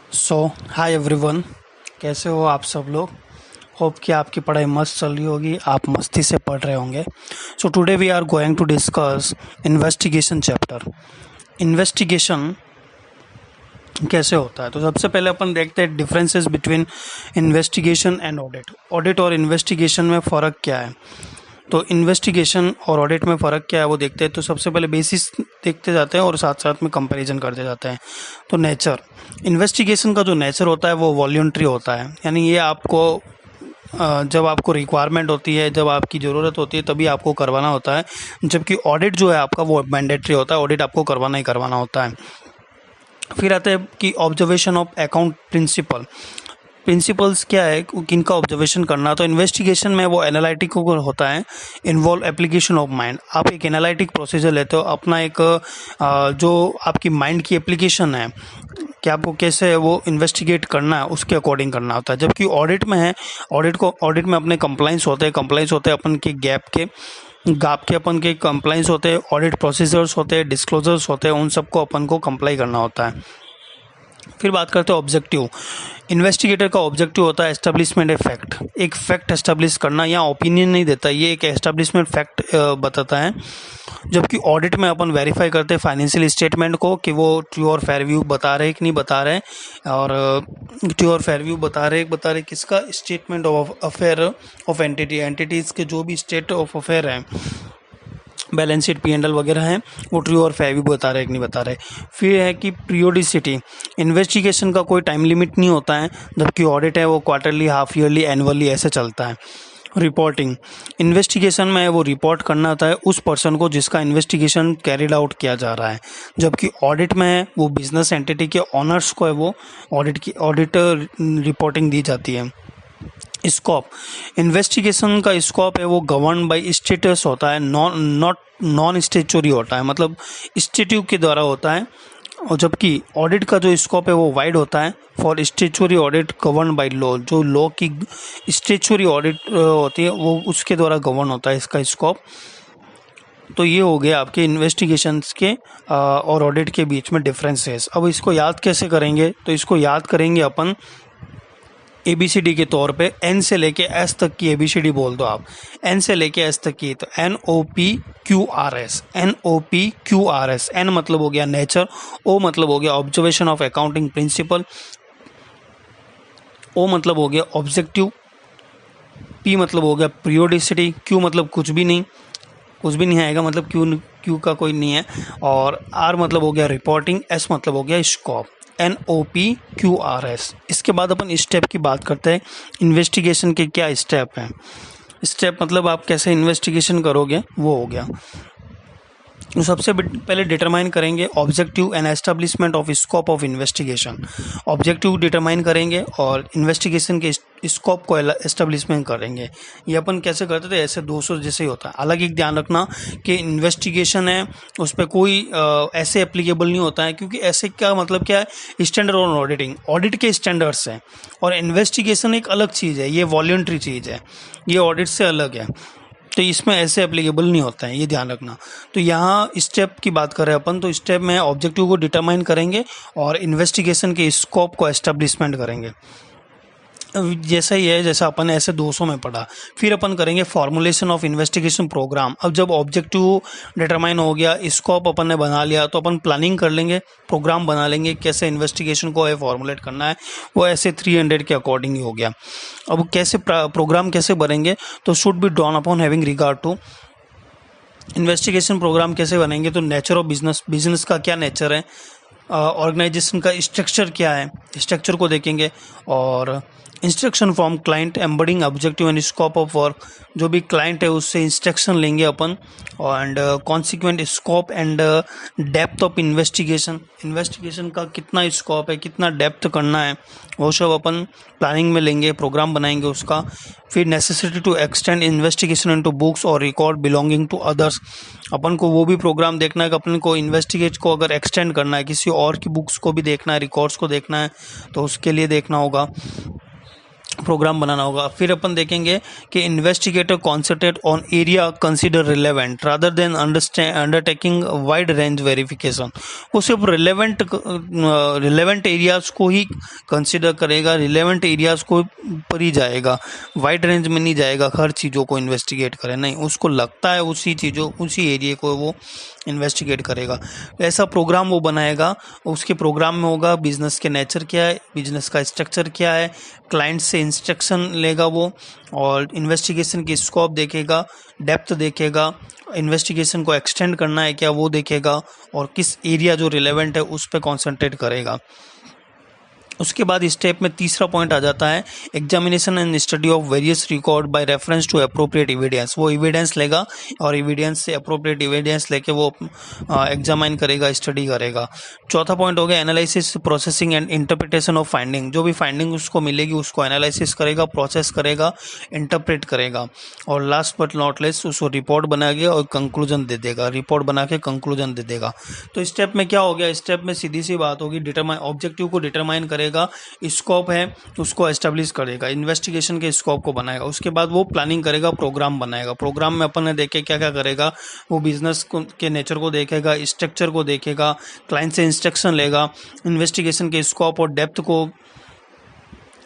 Hi everyone. कैसे हो आप सब लोग। होप कि आपकी पढ़ाई मस्त चल रही होगी, आप मस्ती से पढ़ रहे होंगे। So today we are going to discuss investigation chapter. Investigation कैसे होता है, तो सबसे पहले अपन देखते हैं differences between investigation and audit. Audit और इन्वेस्टिगेशन में फ़र्क क्या है, तो इन्वेस्टिगेशन और ऑडिट में फ़र्क क्या है वो देखते हैं। तो सबसे पहले बेसिस देखते जाते हैं और साथ साथ में कंपैरिजन करते जाते हैं। तो नेचर, इन्वेस्टिगेशन का जो नेचर होता है वो वॉल्यूंट्री होता है, यानी ये आपको जब आपको रिक्वायरमेंट होती है, जब आपकी ज़रूरत होती है तभी आपको करवाना होता है। जबकि ऑडिट जो है आपका वो मैंडेटरी होता है, ऑडिट आपको करवाना ही करवाना होता है। फिर आते हैं कि ऑब्जर्वेशन ऑफ अकाउंट प्रिंसिपल्स क्या है, किनका ऑब्जर्वेशन करना। तो इन्वेस्टिगेशन में वो एनालिटिक होता है, इन्वॉल्व एप्लीकेशन ऑफ माइंड। आप एक एनालिटिक प्रोसीजर लेते हो, अपना एक जो आपकी माइंड की एप्लीकेशन है कि आपको कैसे वो इन्वेस्टिगेट करना है उसके अकॉर्डिंग करना होता है। जबकि ऑडिट में है, ऑडिट में अपने कंप्लाइंस होते हैं अपन के गैप के अपन के कंप्लाइंस होते हैं, ऑडिट प्रोसीजर्स होते हैं, डिस्क्लोजर्स होते हैं, उन सबको अपन को कंप्लाई करना होता है। फिर बात करते हैं ऑब्जेक्टिव। इन्वेस्टिगेटर का ऑब्जेक्टिव होता है एस्टेब्लिशमेंट ए फैक्ट, एक फैक्ट एस्टेब्लिश करना। या ओपिनियन नहीं देता, ये एक एस्टेब्लिशमेंट फैक्ट बताता है। जबकि ऑडिट में अपन वेरीफाई करते हैं फाइनेंशियल स्टेटमेंट को कि वो ट्रू और फेयर व्यू बता रहे कि नहीं बता रहे। और ट्रू और फेयर व्यू बता रहे किसका, statement of affair of entities के जो भी स्टेट ऑफ अफेयर हैं, बैलेंस शीट P&L वगैरह हैं, वो ट्रू और फेयर भी बता रहे कि नहीं बता रहे। फिर है कि पीरियोडिसिटी, इन्वेस्टिगेशन का कोई टाइम लिमिट नहीं होता है, जबकि ऑडिट है वो क्वार्टरली, हाफ ईयरली, एनुअली ऐसे चलता है। रिपोर्टिंग, इन्वेस्टिगेशन में वो रिपोर्ट करना होता है उस पर्सन को जिसका इन्वेस्टिगेशन कैरिड आउट किया जा रहा है। जबकि ऑडिट में है वो बिजनेस एंटिटी के ऑनर्स को है वो ऑडिट रिपोर्टिंग दी जाती है। स्कोप, इन्वेस्टिगेशन का स्कोप है वो गवर्न बाय स्टेटस होता है, नॉन स्टेचुरी होता है, मतलब स्टेट्यू के द्वारा होता है। और जबकि ऑडिट का जो स्कोप है वो वाइड होता है, for statutory audit govern by law, जो लॉ की स्टेचुरी ऑडिट होती है वो उसके द्वारा गवर्न होता है इसका स्कोप। तो ये हो गया आपके इन्वेस्टिगेशंस के और ऑडिट के बीच में डिफरेंसेस। अब इसको याद कैसे करेंगे, तो इसको याद करेंगे अपन ABCD के तौर पे। N से लेके S तक की ABCD बोल दो आप, N से लेके S तक की, तो NOPQRS, NOPQRS। N मतलब हो गया नेचर, O मतलब हो गया observation of accounting principle, O मतलब हो गया ऑब्जेक्टिव, P मतलब हो गया पीरियोडिसिटी, Q मतलब कुछ भी नहीं आएगा, मतलब Q का कोई नहीं है, और R मतलब हो गया रिपोर्टिंग, S मतलब हो गया स्कोप। NOPQRS। इसके बाद अपन स्टेप की बात करते हैं, इन्वेस्टिगेशन के क्या स्टेप हैं। स्टेप मतलब आप कैसे इन्वेस्टिगेशन करोगे वो हो गया। तो सबसे पहले डिटरमाइन करेंगे objective and establishment of scope of investigation. Objective determine करेंगे और इन्वेस्टिगेशन के स्कोप को एस्टेब्लिशमेंट करेंगे। ये अपन कैसे करते थे, ऐसे 200 जैसे ही होता है। अलग एक ध्यान रखना कि इन्वेस्टिगेशन है उस पर कोई ऐसे एप्लीकेबल नहीं होता है, क्योंकि ऐसे का मतलब क्या है, स्टैंडर्ड ऑन ऑडिटिंग, ऑडिट के स्टैंडर्ड्स हैं, और इन्वेस्टिगेशन एक अलग चीज़ है, ये वॉलंटरी चीज़ है, ये ऑडिट से अलग है, तो इसमें ऐसे एप्लीकेबल नहीं होता है, ये ध्यान रखना। तो यहाँ स्टेप की बात करें अपन, तो स्टेप में ऑब्जेक्टिव को डिटरमाइन करेंगे और इन्वेस्टिगेशन के स्कोप को एस्टेब्लिशमेंट करेंगे। जैसा ही है, जैसा अपन ऐसे 200 में पढ़ा। फिर अपन करेंगे फॉर्मुलेशन ऑफ इन्वेस्टिगेशन प्रोग्राम। अब जब ऑब्जेक्टिव डिटरमाइन हो गया, स्कोप अपन ने बना लिया, तो अपन प्लानिंग कर लेंगे, प्रोग्राम बना लेंगे कैसे इन्वेस्टिगेशन को है फॉर्मुलेट करना है। वो ऐसे 300 के अकॉर्डिंग ही हो गया। अब कैसे प्रोग्राम कैसे बनेंगे, तो should be drawn upon having regard to investigation program कैसे बनेंगे, तो नेचर ऑफ बिजनेस का क्या नेचर है, ऑर्गेनाइजेशन का स्ट्रक्चर क्या है, स्ट्रक्चर को देखेंगे। और instruction from client embedding objective and scope of work, जो भी क्लाइंट है उससे इंस्ट्रक्शन लेंगे अपन। And consequent scope and depth of investigation का कितना स्कोप है, कितना डेप्थ करना है, वो सब अपन प्लानिंग में लेंगे, प्रोग्राम बनाएंगे उसका। फिर necessity to extend investigation into books और रिकॉर्ड बिलोंगिंग टू अदर्स, अपन को वो भी प्रोग्राम देखना है कि अपन को इन्वेस्टिगेट को अगर एक्सटेंड करना है, किसी और की बुक्स को भी देखना है, रिकॉर्ड्स को देखना है, तो उसके लिए देखना होगा। प्रोग्राम बनाना होगा। फिर अपन देखेंगे कि investigator concentrate on area consider relevant rather than undertaking wide range verification. वो सिर्फ रिलेवेंट एरियाज को ही कंसिडर करेगा, रिलेवेंट एरियाज को पर ही जाएगा, वाइड रेंज में नहीं जाएगा हर चीज़ों को इन्वेस्टिगेट करे, नहीं, उसको लगता है उसी चीज़ों उसी एरिया को वो इन्वेस्टिगेट करेगा। ऐसा प्रोग्राम वो बनाएगा। उसके प्रोग्राम में होगा बिजनेस के नेचर क्या है, बिजनेस का स्ट्रक्चर क्या है, क्लाइंट से इंस्ट्रक्शन लेगा वो, और इन्वेस्टिगेशन की स्कोप देखेगा, डेप्थ देखेगा, इन्वेस्टिगेशन को एक्सटेंड करना है क्या वो देखेगा, और किस एरिया जो रिलेवेंट है उस पर कॉन्सेंट्रेट करेगा। उसके बाद स्टेप में तीसरा पॉइंट आ जाता है examination and study of various record by reference to appropriate evidence. वो एविडेंस लेगा और एविडेंस से अप्रोप्रिएट एविडेंस लेके वो एग्जामिन करेगा, स्टडी करेगा। चौथा पॉइंट हो गया analysis, processing and interpretation of finding. जो भी फाइंडिंग उसको मिलेगी उसको एनालिसिस करेगा, प्रोसेस करेगा, इंटरप्रेट करेगा, और लास्ट बट नॉट लेस्ट उसको रिपोर्ट बना के और कंक्लूजन दे देगा, रिपोर्ट बना के कंक्लूजन दे देगा। तो स्टेप में क्या हो गया, स्टेप में सीधी सी बात होगी, डिटरमाइन ऑब्जेक्टिव को डिटरमाइन करेगा, स्कोप है उसको एस्टेब्लिश करेगा, इन्वेस्टिगेशन के स्कोप को बनाएगा। उसके बाद वो प्लानिंग करेगा, प्रोग्राम बनाएगा। प्रोग्राम में अपन ने देखे क्या क्या करेगा, वो बिजनेस के नेचर को देखेगा, स्ट्रक्चर को देखेगा, क्लाइंट से इंस्ट्रक्शन लेगा, इन्वेस्टिगेशन के स्कोप और डेप्थ को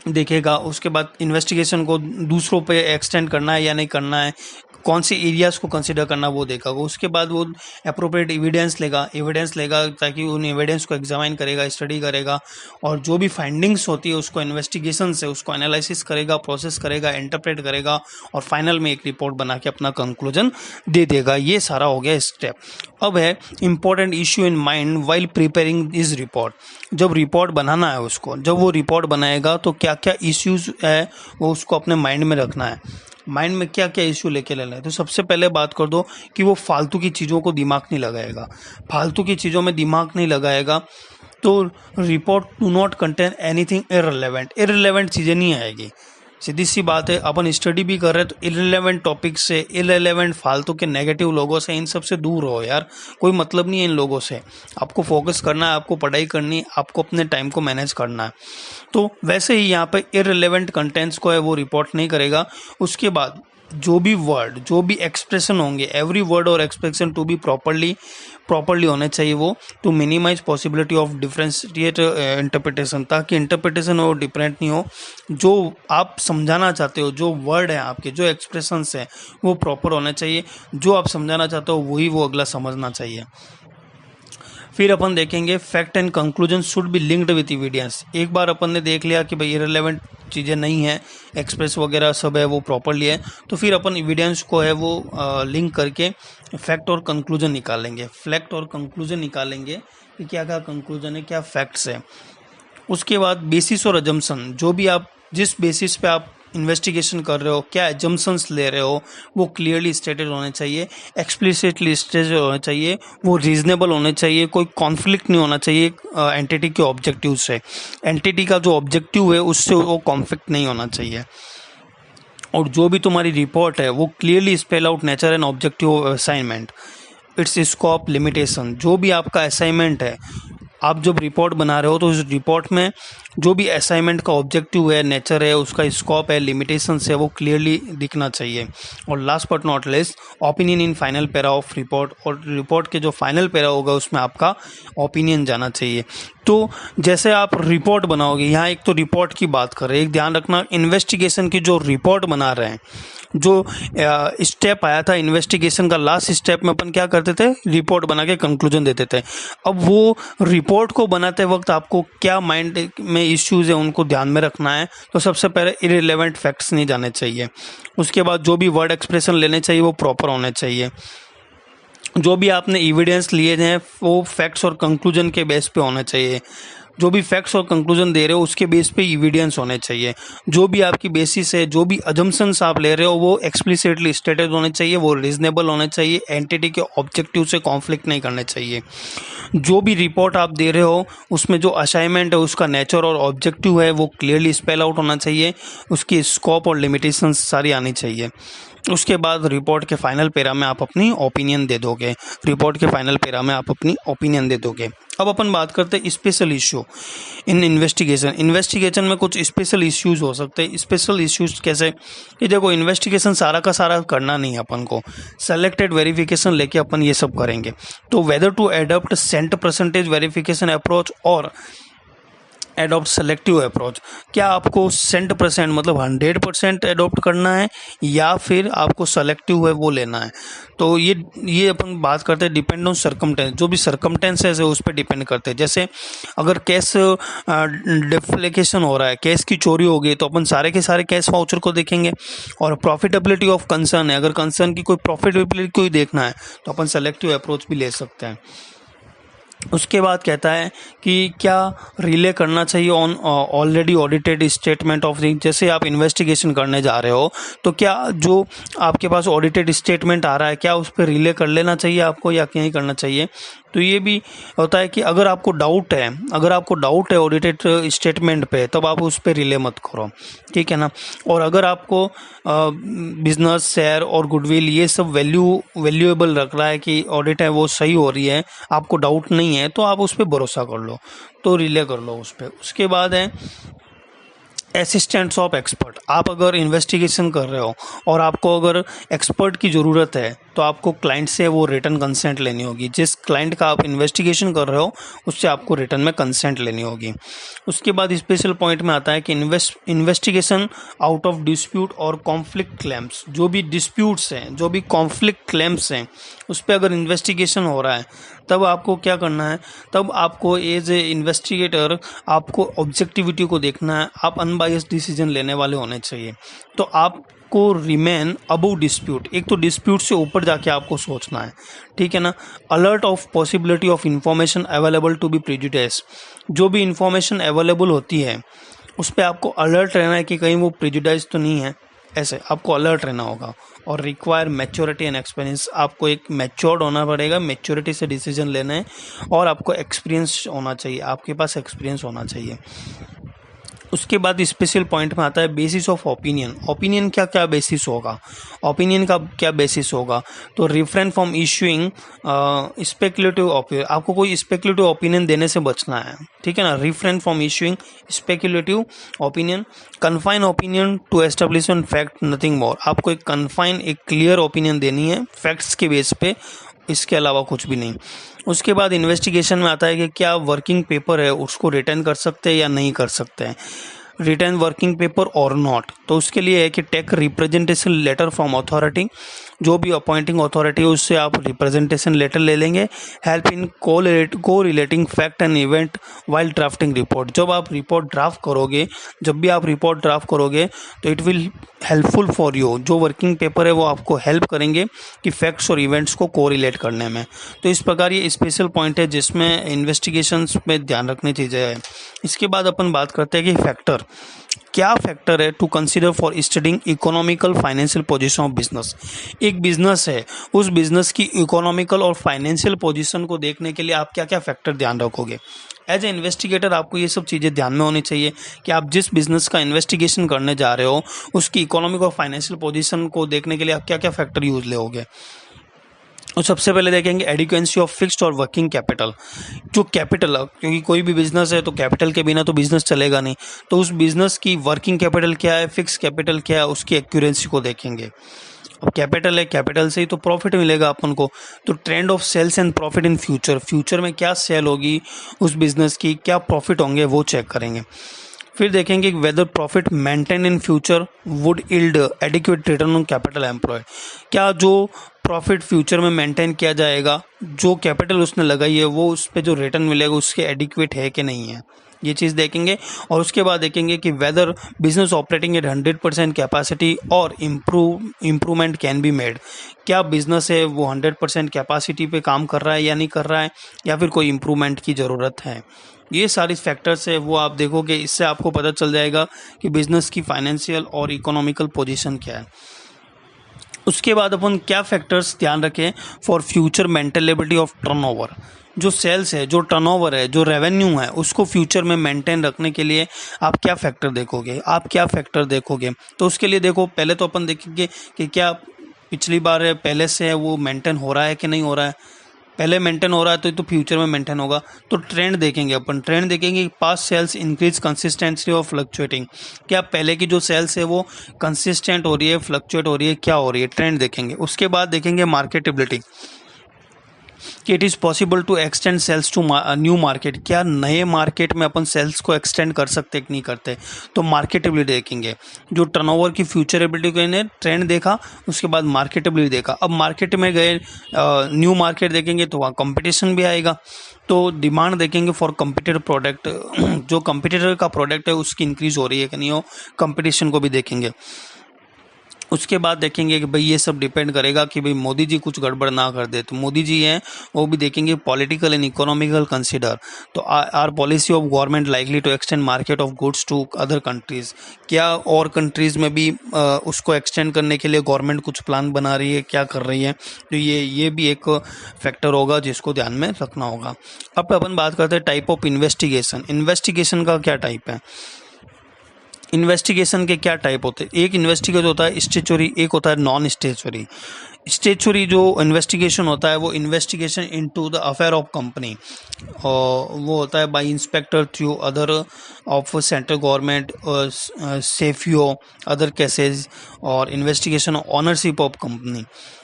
देखेगा। उसके बाद इन्वेस्टिगेशन को दूसरों पे एक्सटेंड करना है या नहीं करना है, कौन से एरियाज को कंसीडर करना वो देखेगा। उसके बाद वो अप्रोप्रिएट एविडेंस लेगा ताकि उन एविडेंस को एग्जामिन करेगा, स्टडी करेगा, और जो भी फाइंडिंग्स होती है उसको इन्वेस्टिगेशन से उसको एनालिसिस करेगा, प्रोसेस करेगा, इंटरप्रेट करेगा, और फाइनल में एक रिपोर्ट बना के अपना कंक्लूजन दे देगा। ये सारा हो गया स्टेप। अब है important issue in mind while preparing this report. जब रिपोर्ट बनाना है उसको, जब वो रिपोर्ट बनाएगा तो क्या क्या इश्यूज है वो उसको अपने माइंड में रखना है। माइंड में क्या क्या इश्यू लेके लेना है। तो सबसे पहले बात कर दो कि वो फालतू की चीज़ों को दिमाग नहीं लगाएगा। फालतू की चीज़ों में दिमाग नहीं लगाएगा तो report do not contain anything irrelevant चीज़ें नहीं आएगी। सीधी सी बात है, अपन स्टडी भी कर रहे हैं तो इररिलेवेंट टॉपिक से, इररिलेवेंट फालतू के नेगेटिव लोगों से, इन सब से दूर रहो यार। कोई मतलब नहीं है इन लोगों से। आपको फोकस करना है, आपको पढ़ाई करनी है, आपको अपने टाइम को मैनेज करना है। तो वैसे ही यहाँ पे इररिलेवेंट कंटेंट्स को है वो रिपोर्ट नहीं करेगा। उसके बाद जो भी वर्ड, जो भी एक्सप्रेशन होंगे, एवरी वर्ड और एक्सप्रेशन टू बी प्रॉपरली होने चाहिए वो, to minimize possibility of differentiate interpretation, ताकि इंटरप्रिटेशन वो डिफरेंट नहीं हो। जो आप समझाना चाहते हो, जो वर्ड है आपके, जो एक्सप्रेशंस है वो प्रॉपर होने चाहिए। जो आप समझाना चाहते हो वही वो अगला समझना चाहिए। फिर अपन देखेंगे fact and conclusion should be linked with evidence. एक बार अपन ने देख लिया कि भाई इररिलेवेंट चीज़ें नहीं है, एक्सप्रेस वगैरह सब है वो प्रॉपरली है, तो फिर अपन एविडेंस को है वो लिंक करके फैक्ट और कंक्लूजन निकालेंगे। फैक्ट और कंक्लूजन निकालेंगे कि क्या क्या कंक्लूजन है, क्या फैक्ट्स है। उसके बाद बेसिस और अजम्पशन, जो भी आप जिस बेसिस पे आप इन्वेस्टिगेशन कर रहे हो, क्या एजम्पशंस ले रहे हो, वो क्लियरली स्टेटेड होने चाहिए, एक्सप्लिसिटली स्टेटेड होने चाहिए, वो रीजनेबल होने चाहिए, कोई कॉन्फ्लिक्ट नहीं होना चाहिए एंटिटी के ऑब्जेक्टिव से। एंटिटी का जो ऑब्जेक्टिव है उससे वो कॉन्फ्लिक्ट नहीं होना चाहिए। और जो भी तुम्हारी रिपोर्ट है वो clearly spell out nature and objective of assignment, it's scope, limitation. जो भी आपका असाइनमेंट है, आप जब रिपोर्ट बना रहे हो तो उस रिपोर्ट में जो भी असाइनमेंट का ऑब्जेक्टिव है, नेचर है, उसका स्कोप है, लिमिटेशंस है, वो क्लियरली दिखना चाहिए। और last but not least opinion in final para of report, और रिपोर्ट के जो फाइनल पैरा होगा उसमें आपका ओपिनियन जाना चाहिए। तो जैसे आप रिपोर्ट बनाओगे, यहाँ एक तो रिपोर्ट की बात कर रहे हैं, एक ध्यान रखना इन्वेस्टिगेशन की जो रिपोर्ट बना रहे हैं, जो स्टेप आया था इन्वेस्टिगेशन का, लास्ट स्टेप में अपन क्या करते थे, रिपोर्ट बना के कंक्लूजन देते थे। अब वो रिपोर्ट को बनाते वक्त आपको क्या माइंड में इश्यूज है उनको ध्यान में रखना है। तो सबसे पहले इररिलेवेंट फैक्ट्स नहीं जाने चाहिए। उसके बाद जो भी वर्ड एक्सप्रेशन लेने चाहिए वो प्रॉपर होने चाहिए। जो भी आपने एविडेंस लिए हैं वो फैक्ट्स और कंक्लूजन के बेस पे होना चाहिए। जो भी फैक्ट्स और कंक्लूजन दे रहे हो उसके बेस पे एविडेंस होने चाहिए। जो भी आपकी बेसिस है, जो भी अजम्पशंस आप ले रहे हो वो एक्सप्लिसिटली स्टेटेड होने चाहिए, वो रीजनेबल होने चाहिए, एंटिटी के ऑब्जेक्टिव से कॉन्फ्लिक्ट नहीं करने चाहिए। जो भी रिपोर्ट आप दे रहे हो उसमें जो असाइनमेंट है उसका नेचर और ऑब्जेक्टिव है वो क्लियरली स्पेल आउट होना चाहिए, उसकी स्कोप और लिमिटेशंस सारी आनी चाहिए। उसके बाद रिपोर्ट के फाइनल पैरा में आप अपनी ओपिनियन दे दोगे। रिपोर्ट के फाइनल पैरा में आप अपनी ओपिनियन दे दोगे। अब अपन बात करते हैं special issue in investigation. Investigation में कुछ स्पेशल इश्यूज हो सकते हैं। स्पेशल इश्यूज कैसे कि देखो, इन्वेस्टिगेशन सारा का सारा करना नहीं है अपन को, सेलेक्टेड वेरिफिकेशन लेके अपन ये सब करेंगे। तो whether to adopt cent percentage verification approach और एडॉप्ट सेलेक्टिव अप्रोच, क्या आपको सेंट परसेंट मतलब 100% एडॉप्ट करना है या फिर आपको सेलेक्टिव है वो लेना है। तो ये अपन बात करते हैं डिपेंड ऑन सर्कमटेंस। जो भी सर्कमटेंसेस है उस पर डिपेंड करते हैं। जैसे अगर कैश डिफ्लेकेशन हो रहा है, कैश की चोरी हो गई, तो अपन सारे के सारे कैश वाउचर को देखेंगे। और प्रॉफिटेबिलिटी ऑफ कंसर्न है, अगर कंसर्न की कोई प्रॉफिटेबिलिटी को ही देखना है तो अपन सेलेक्टिव अप्रोच भी ले सकते हैं। उसके बाद कहता है कि क्या रिले करना चाहिए on already audited statement of the, जैसे आप इन्वेस्टिगेशन करने जा रहे हो तो क्या जो आपके पास ऑडिटेड स्टेटमेंट आ रहा है क्या उस पर रिले कर लेना चाहिए आपको या नहीं करना चाहिए। तो ये भी होता है कि अगर आपको डाउट है ऑडिटेड स्टेटमेंट पे, तब आप उस पर रिले मत करो, ठीक है ना। और अगर आपको बिजनेस शेयर और गुडविल ये सब वैल्यूएबल रख रहा है कि ऑडिट है वो सही हो रही है, आपको डाउट नहीं है, तो आप उस पर भरोसा कर लो, तो रिले कर लो उस पर। उसके बाद है असिस्टेंट्स ऑफ एक्सपर्ट। आप अगर इन्वेस्टिगेशन कर रहे हो और आपको अगर एक्सपर्ट की ज़रूरत है तो आपको क्लाइंट से वो रिटर्न कंसेंट लेनी होगी। जिस क्लाइंट का आप इन्वेस्टिगेशन कर रहे हो उससे आपको रिटर्न में कंसेंट लेनी होगी। उसके बाद स्पेशल पॉइंट में आता है कि इन्वेस्टिगेशन आउट ऑफ डिस्प्यूट और कॉन्फ्लिक्ट क्लेम्स। जो भी डिस्प्यूट्स हैं, जो भी कॉन्फ्लिक्ट क्लेम्स हैं, उस पर अगर इन्वेस्टिगेशन हो रहा है तब आपको क्या करना है, तब आपको एज ए इन्वेस्टिगेटर आपको ऑब्जेक्टिविटी को देखना है। आप अनबायस्ड डिसीजन लेने वाले होने चाहिए। तो आपको रिमेन अबव डिस्प्यूट, एक तो डिस्प्यूट से ऊपर जाके आपको सोचना है, ठीक है ना। Alert of possibility of information available to be prejudice. जो भी इंफॉर्मेशन अवेलेबल होती है उस पर आपको अलर्ट रहना है कि कहीं वो प्रेजुडिस तो नहीं है, ऐसे आपको अलर्ट रहना होगा। और रिक्वायर मैच्योरिटी एंड एक्सपीरियंस, आपको एक मैच्योर्ड होना पड़ेगा, मैच्योरिटी से डिसीजन लेना है। और आपको एक्सपीरियंस होना चाहिए, आपके पास एक्सपीरियंस होना चाहिए। उसके बाद स्पेशल पॉइंट में आता है बेसिस ऑफ ओपिनियन। ओपिनियन क्या क्या बेसिस होगा, ओपिनियन का क्या बेसिस होगा। तो refrain from issuing speculative opinion, आपको कोई स्पेकुलेटिव ओपिनियन देने से बचना है, ठीक है ना। Refrain from issuing speculative opinion. Confine opinion to establish on fact nothing more, आपको एक कन्फाइन एक क्लियर ओपिनियन देनी है फैक्ट्स के बेस पे, इसके अलावा कुछ भी नहीं। उसके बाद इन्वेस्टिगेशन में आता है कि क्या वर्किंग पेपर है उसको रिटर्न कर सकते हैं या नहीं कर सकते हैं, रिटर्न वर्किंग पेपर और नॉट। तो उसके लिए है कि take representation letter from authority, जो भी अपॉइंटिंग अथॉरिटी है उससे आप रिप्रेजेंटेशन लेटर ले लेंगे। हेल्प इन को relating fact and event while drafting report. जब आप रिपोर्ट ड्राफ्ट करोगे, जब भी आप रिपोर्ट ड्राफ्ट करोगे तो it will helpful for you. जो वर्किंग पेपर है वो आपको हेल्प करेंगे कि फैक्ट्स और इवेंट्स को कोरिलेट करने में। तो इस प्रकार ये स्पेशल पॉइंट है जिसमें इन्वेस्टिगेशंस में ध्यान रखनी चीज़ें हैं। इसके बाद अपन बात करते हैं कि फैक्टर, क्या फैक्टर है to consider for studying economical financial position of business. एक बिजनेस है, उस बिजनेस की इकोनॉमिकल और फाइनेंशियल पोजीशन को देखने के लिए आप क्या क्या फैक्टर ध्यान रखोगे। एज ए इन्वेस्टिगेटर आपको ये सब चीज़ें ध्यान में होनी चाहिए कि आप जिस बिजनेस का इन्वेस्टिगेशन करने जा रहे हो उसकी इकोनॉमिक और फाइनेंशियल पोजीशन को देखने के लिए आप क्या क्या फैक्टर यूज लोगे। और सबसे पहले देखेंगे एडिक्वेंसी ऑफ फिक्स्ड और वर्किंग कैपिटल। जो कैपिटल, क्योंकि कोई भी बिजनेस है तो कैपिटल के बिना तो बिजनेस चलेगा नहीं, तो उस बिजनेस की वर्किंग कैपिटल क्या है, फिक्स कैपिटल क्या है, उसकी एक्यूरेंसी को देखेंगे। अब कैपिटल है, कैपिटल से ही तो प्रॉफिट मिलेगा अपन को। तो trend of sales and profit in future, future में क्या सेल होगी उस बिजनेस की, क्या प्रॉफिट होंगे वो चेक करेंगे। फिर देखेंगे whether profit maintain in future would yield adequate return on capital employ. क्या जो प्रॉफिट फ्यूचर में मेंटेन किया जाएगा, जो कैपिटल उसने लगाई है वो उस पर जो रिटर्न मिलेगा उसके एडिक्वेट है कि नहीं है, ये चीज़ देखेंगे। और उसके बाद देखेंगे कि whether business operating at 100% capacity और इम्प्रूवमेंट कैन बी मेड। क्या बिजनेस है वो 100% कैपेसिटी पे काम कर रहा है या नहीं कर रहा है, या फिर कोई इम्प्रूवमेंट की ज़रूरत है। ये सारी फैक्टर्स है वो आप देखोगे, इससे आपको पता चल जाएगा कि बिजनेस की फाइनेंशियल और इकोनॉमिकल पोजीशन क्या है। उसके बाद अपन क्या फैक्टर्स ध्यान रखें for future maintainability of turnover. जो सेल्स है, जो टर्नओवर है, जो रेवेन्यू है, उसको फ्यूचर में मेंटेन रखने के लिए आप क्या फैक्टर देखोगे, आप क्या फैक्टर देखोगे। तो उसके लिए देखो, पहले तो अपन देखेंगे कि क्या पिछली बार है पहले से है वो मेंटेन हो रहा है कि नहीं हो रहा है। पहले मेंटेन हो रहा है तो फ्यूचर में मेंटेन होगा। तो ट्रेंड देखेंगे अपन, ट्रेंड देखेंगे पास्ट सेल्स इंक्रीज कंसिस्टेंसी और फ्लक्चुएटिंग। क्या पहले की जो सेल्स है वो कंसिस्टेंट हो रही है, फ्लक्चुएट हो रही है, क्या हो रही है, ट्रेंड देखेंगे। उसके बाद देखेंगे मार्केटेबिलिटी, कि it is possible to extend sales to new market. क्या नए मार्केट में अपन सेल्स को एक्सटेंड कर सकते कि नहीं करते। तो मार्केटेबिलिटी देखेंगे। जो टर्नओवर की फ्यूचरेबिलिटी को ने ट्रेंड देखा, उसके बाद मार्केटेबिलिटी देखा। अब मार्केट में गए, न्यू मार्केट देखेंगे तो वहाँ कंपटीशन भी आएगा। तो डिमांड देखेंगे फॉर कंपिटेटर प्रोडक्ट, जो कंपिटेटर का प्रोडक्ट है उसकी इंक्रीज हो रही है कि नहीं हो, कंपटीशन को भी देखेंगे। उसके बाद देखेंगे कि भाई ये सब डिपेंड करेगा कि भाई मोदी जी कुछ गड़बड़ ना कर दे। तो मोदी जी हैं वो भी देखेंगे पॉलिटिकल एंड इकोनॉमिकल कंसिडर। तो are policy of government likely to extend market of goods to other countries. क्या और कंट्रीज में भी उसको एक्सटेंड करने के लिए गवर्नमेंट कुछ प्लान बना रही है, क्या कर रही है। तो ये भी एक फैक्टर होगा जिसको ध्यान में रखना होगा। अब अपन बात करते हैं टाइप ऑफ इन्वेस्टिगेशन। इन्वेस्टिगेशन का क्या टाइप है। इन्वेस्टिगेशन के क्या टाइप होते हैं। एक इन्वेस्टिगेशन होता है स्टेचुरी, एक होता है नॉन स्टेचुरी। स्टेचुरी जो इन्वेस्टिगेशन होता है वो investigation into the affair of company, और वो होता है by inspector through other of central government, SFIO, other cases, और इन्वेस्टिगेशन ऑनरशिप ऑफ कंपनी।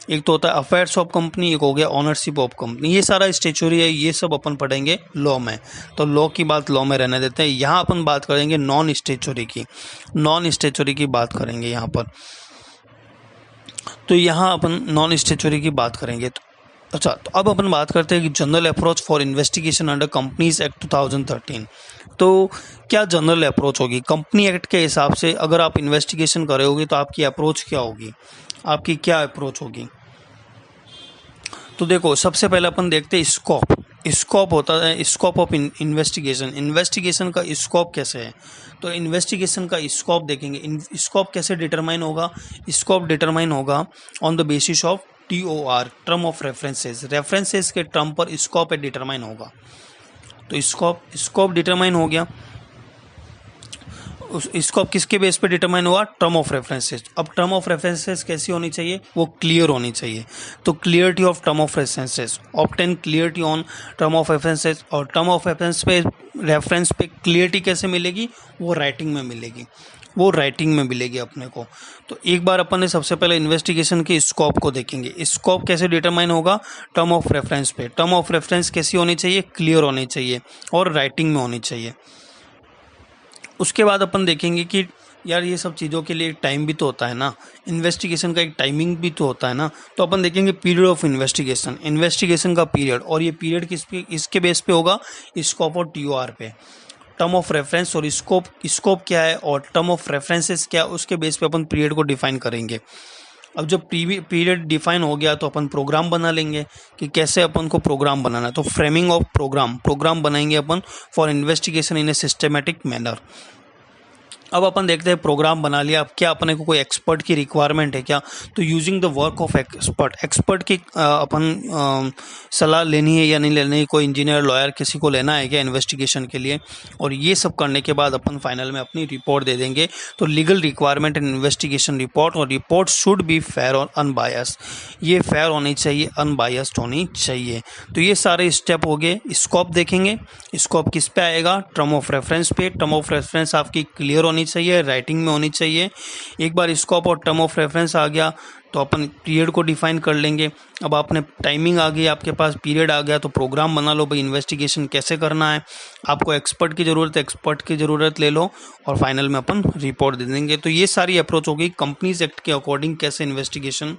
एक तो होता है अफेयर्स ऑफ कंपनी, एक हो गया ऑनरशिप ऑफ कंपनी। ये सारा स्टेचुरी है, ये सब अपन पढ़ेंगे लॉ में। तो लॉ की बात लॉ में रहने देते हैं। यहाँ अपन बात करेंगे नॉन स्टेचुरी की, नॉन स्टेचुरी की बात करेंगे यहाँ पर। तो यहाँ अपन नॉन स्टेचुरी की बात करेंगे। तो अच्छा, तो अब अपन बात करते हैं कि general approach for investigation under companies act 2013। तो क्या जनरल अप्रोच होगी कंपनी एक्ट के हिसाब से। अगर आप इन्वेस्टिगेशन करोगे तो आपकी अप्रोच क्या होगी, आपकी क्या अप्रोच होगी। तो देखो, सबसे पहले अपन देखते हैं स्कोप। स्कोप होता है स्कोप ऑफ इन्वेस्टिगेशन। इन्वेस्टिगेशन का स्कोप कैसे है। तो इन्वेस्टिगेशन का स्कोप देखेंगे। स्कोप कैसे डिटरमाइन होगा। स्कोप डिटरमाइन होगा on the basis of TOR, term of references. References के टर्म पर स्कोप डिटरमाइन होगा। तो स्कोप डिटरमाइन हो गया। उस स्कोप किसके बेस पे डिटरमाइन हुआ, टर्म ऑफ रेफरेंसेस। अब टर्म ऑफ रेफरेंसेस कैसी होनी चाहिए, वो क्लियर होनी चाहिए। तो clarity of term of references, obtain clarity on term of references. और टर्म ऑफ रेफरेंस पे क्लियरिटी कैसे मिलेगी, वो राइटिंग में मिलेगी, वो राइटिंग में मिलेगी अपने को। तो एक बार अपन ने सबसे पहले इन्वेस्टिगेशन के स्कोप को देखेंगे। स्कोप कैसे डिटरमाइन होगा, टर्म ऑफ रेफरेंस पे। टर्म ऑफ रेफरेंस कैसी होनी चाहिए, क्लियर होनी चाहिए और राइटिंग में होनी चाहिए। उसके बाद अपन देखेंगे कि यार ये सब चीज़ों के लिए एक टाइम भी तो होता है ना, इन्वेस्टिगेशन का एक टाइमिंग भी तो होता है ना। तो अपन देखेंगे पीरियड ऑफ इन्वेस्टिगेशन, इन्वेस्टिगेशन का पीरियड। और ये पीरियड इसके बेस पे होगा, स्कोप और TOR पे। टर्म ऑफ रेफरेंस और स्कोप क्या है और टर्म ऑफ रेफरेंसेस क्या है, उसके बेस पे अपन पीरियड को डिफाइन करेंगे। अब जब पीरियड डिफाइन हो गया तो अपन प्रोग्राम बना लेंगे कि कैसे अपन को प्रोग्राम बनाना है। तो फ्रेमिंग ऑफ प्रोग्राम बनाएंगे अपन for investigation in a systematic manner. अब अपन देखते हैं प्रोग्राम बना लिया, अब क्या अपने को कोई एक्सपर्ट की रिक्वायरमेंट है क्या। तो using the work of expert की अपन सलाह लेनी है या नहीं लेनी है, कोई इंजीनियर लॉयर किसी को लेना है क्या इन्वेस्टिगेशन के लिए। और ये सब करने के बाद अपन फाइनल में अपनी रिपोर्ट दे देंगे। तो legal requirement and investigation report, और रिपोर्ट शुड बी फेयर और अनबायस्ड। ये फेयर होनी चाहिए, अनबायस्ड होनी चाहिए। तो ये सारे स्टेप हो गए। स्कोप देखेंगे, स्कोप किस पे आएगा, टर्म ऑफ रेफरेंस पे। टर्म ऑफ रेफरेंस आपकी क्लियर होनी चाहिए, राइटिंग में होनी चाहिए। एक बार स्कोप और टर्म ऑफ रेफरेंस आ गया तो अपन पीरियड को डिफाइन कर लेंगे। अब आपने टाइमिंग आ गई, आपके पास पीरियड आ गया, तो प्रोग्राम बना लो भाई इन्वेस्टिगेशन कैसे करना है। आपको एक्सपर्ट की ज़रूरत है, एक्सपर्ट की ज़रूरत ले लो, और फाइनल में अपन रिपोर्ट दे देंगे। तो ये सारी अप्रोच होगी कंपनीज एक्ट के अकॉर्डिंग कैसे इन्वेस्टिगेशन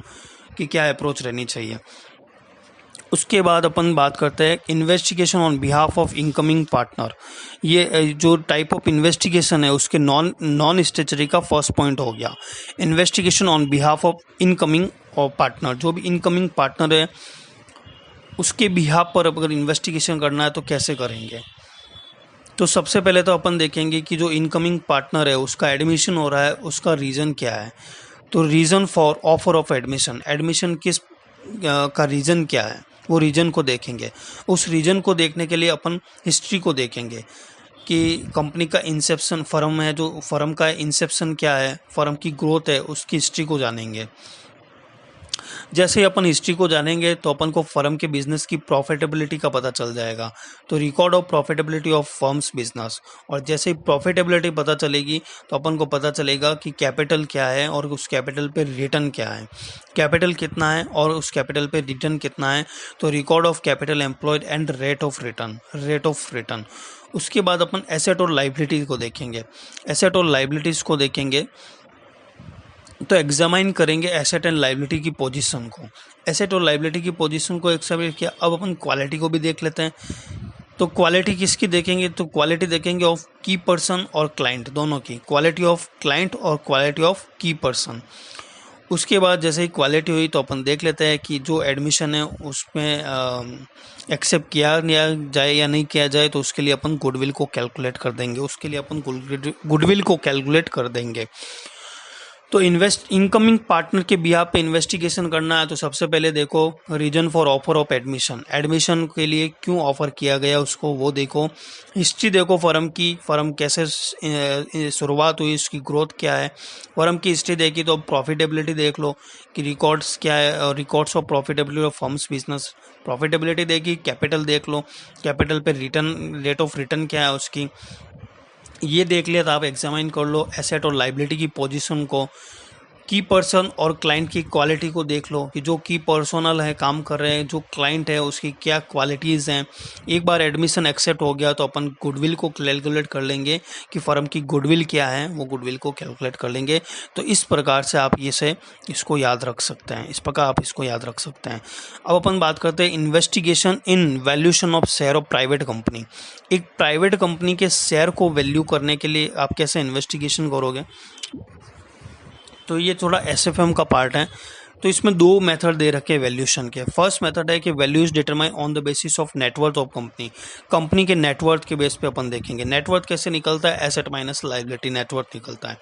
की क्या अप्रोच रहनी चाहिए। उसके बाद अपन बात करते हैं investigation on behalf of incoming partner. ये जो टाइप ऑफ इन्वेस्टिगेशन है उसके नॉन स्टेचुरी का फर्स्ट पॉइंट हो गया। Investigation on behalf of incoming और पार्टनर, जो भी इनकमिंग पार्टनर है उसके बिहाफ पर अगर इन्वेस्टिगेशन करना है तो कैसे करेंगे। तो सबसे पहले तो अपन देखेंगे कि जो इनकमिंग पार्टनर है उसका एडमिशन हो रहा है, उसका रीज़न क्या है। तो reason for offer of admission, admission किस का रीज़न क्या है, वो रीज़न को देखेंगे। उस रीज़न को देखने के लिए अपन हिस्ट्री को देखेंगे कि कंपनी का इंसेप्शन, फर्म है जो फर्म का इंसेप्शन क्या है, फर्म की ग्रोथ है, उसकी हिस्ट्री को जानेंगे। जैसे ही अपन हिस्ट्री को जानेंगे तो अपन को फर्म के बिजनेस की प्रॉफिटेबिलिटी का पता चल जाएगा। तो record of profitability of firms business, और जैसे ही प्रॉफिटेबिलिटी पता चलेगी तो अपन को पता चलेगा कि कैपिटल क्या है और उस कैपिटल पे रिटर्न क्या है, कैपिटल कितना है और उस कैपिटल पे रिटर्न कितना है। तो record of capital employed and rate of return. उसके बाद अपन एसेट और लाइबिलिटीज को देखेंगे। एसेट और लाइबिलिटीज को देखेंगे तो एग्जामाइन करेंगे एसेट एंड लाइबिलिटी की पोजीशन को। एसेट और लाइबिलिटी की पोजीशन को एग्जामिन किया, अब अपन क्वालिटी को भी देख लेते हैं। तो क्वालिटी किसकी देखेंगे, तो क्वालिटी देखेंगे ऑफ की पर्सन और क्लाइंट, दोनों की, क्वालिटी ऑफ क्लाइंट और क्वालिटी ऑफ की पर्सन। उसके बाद जैसे ही क्वालिटी हुई तो अपन देख लेते हैं कि जो एडमिशन है उसमें एक्सेप्ट किया जाए या नहीं किया जाए, तो उसके लिए अपन गुडविल को कैलकुलेट कर देंगे। गुडविल को कैलकुलेट कर देंगे। तो इनकमिंग पार्टनर के बिहाफ पे इन्वेस्टिगेशन करना है तो सबसे पहले देखो reason for offer of admission, admission के लिए क्यों ऑफर किया गया उसको वो देखो। हिस्ट्री देखो फर्म की, फर्म कैसे शुरुआत हुई, उसकी ग्रोथ क्या है। फर्म की हिस्ट्री देखी तो प्रॉफिटेबिलिटी देख लो कि रिकॉर्ड्स क्या है, records of profitability of firms business. Profitability देखी, कैपिटल देख लो, कैपिटल पे रिटर्न, रेट ऑफ रिटर्न क्या है उसकी, ये देख लिया। तो आप एग्जामाइन कर लो एसेट और लाइबिलिटी की पोजीशन को। की पर्सन और क्लाइंट की क्वालिटी को देख लो कि जो की पर्सनल है, काम कर रहे हैं, जो क्लाइंट है उसकी क्या क्वालिटीज़ हैं। एक बार एडमिशन एक्सेप्ट हो गया तो अपन गुडविल को कैलकुलेट कर लेंगे कि फर्म की गुडविल क्या है, वो गुडविल को कैलकुलेट कर लेंगे। तो इस प्रकार से आप इसको याद रख सकते हैं, इस प्रकार आप इसको याद रख सकते हैं। अब अपन बात करते हैं investigation in valuation of share of private company. एक प्राइवेट कंपनी के शेयर को वैल्यू करने के लिए आप कैसे इन्वेस्टिगेशन करोगे, तो ये थोड़ा एसएफएम का पार्ट है। तो इसमें दो मेथड दे रखे हैं वैल्यूएशन के। फर्स्ट मेथड है कि value is determine on the basis of net worth of company, company के नेटवर्थ के बेस पे अपन देखेंगे। नेटवर्थ कैसे निकलता है, एसेट माइनस लायबिलिटी नेटवर्थ निकलता है।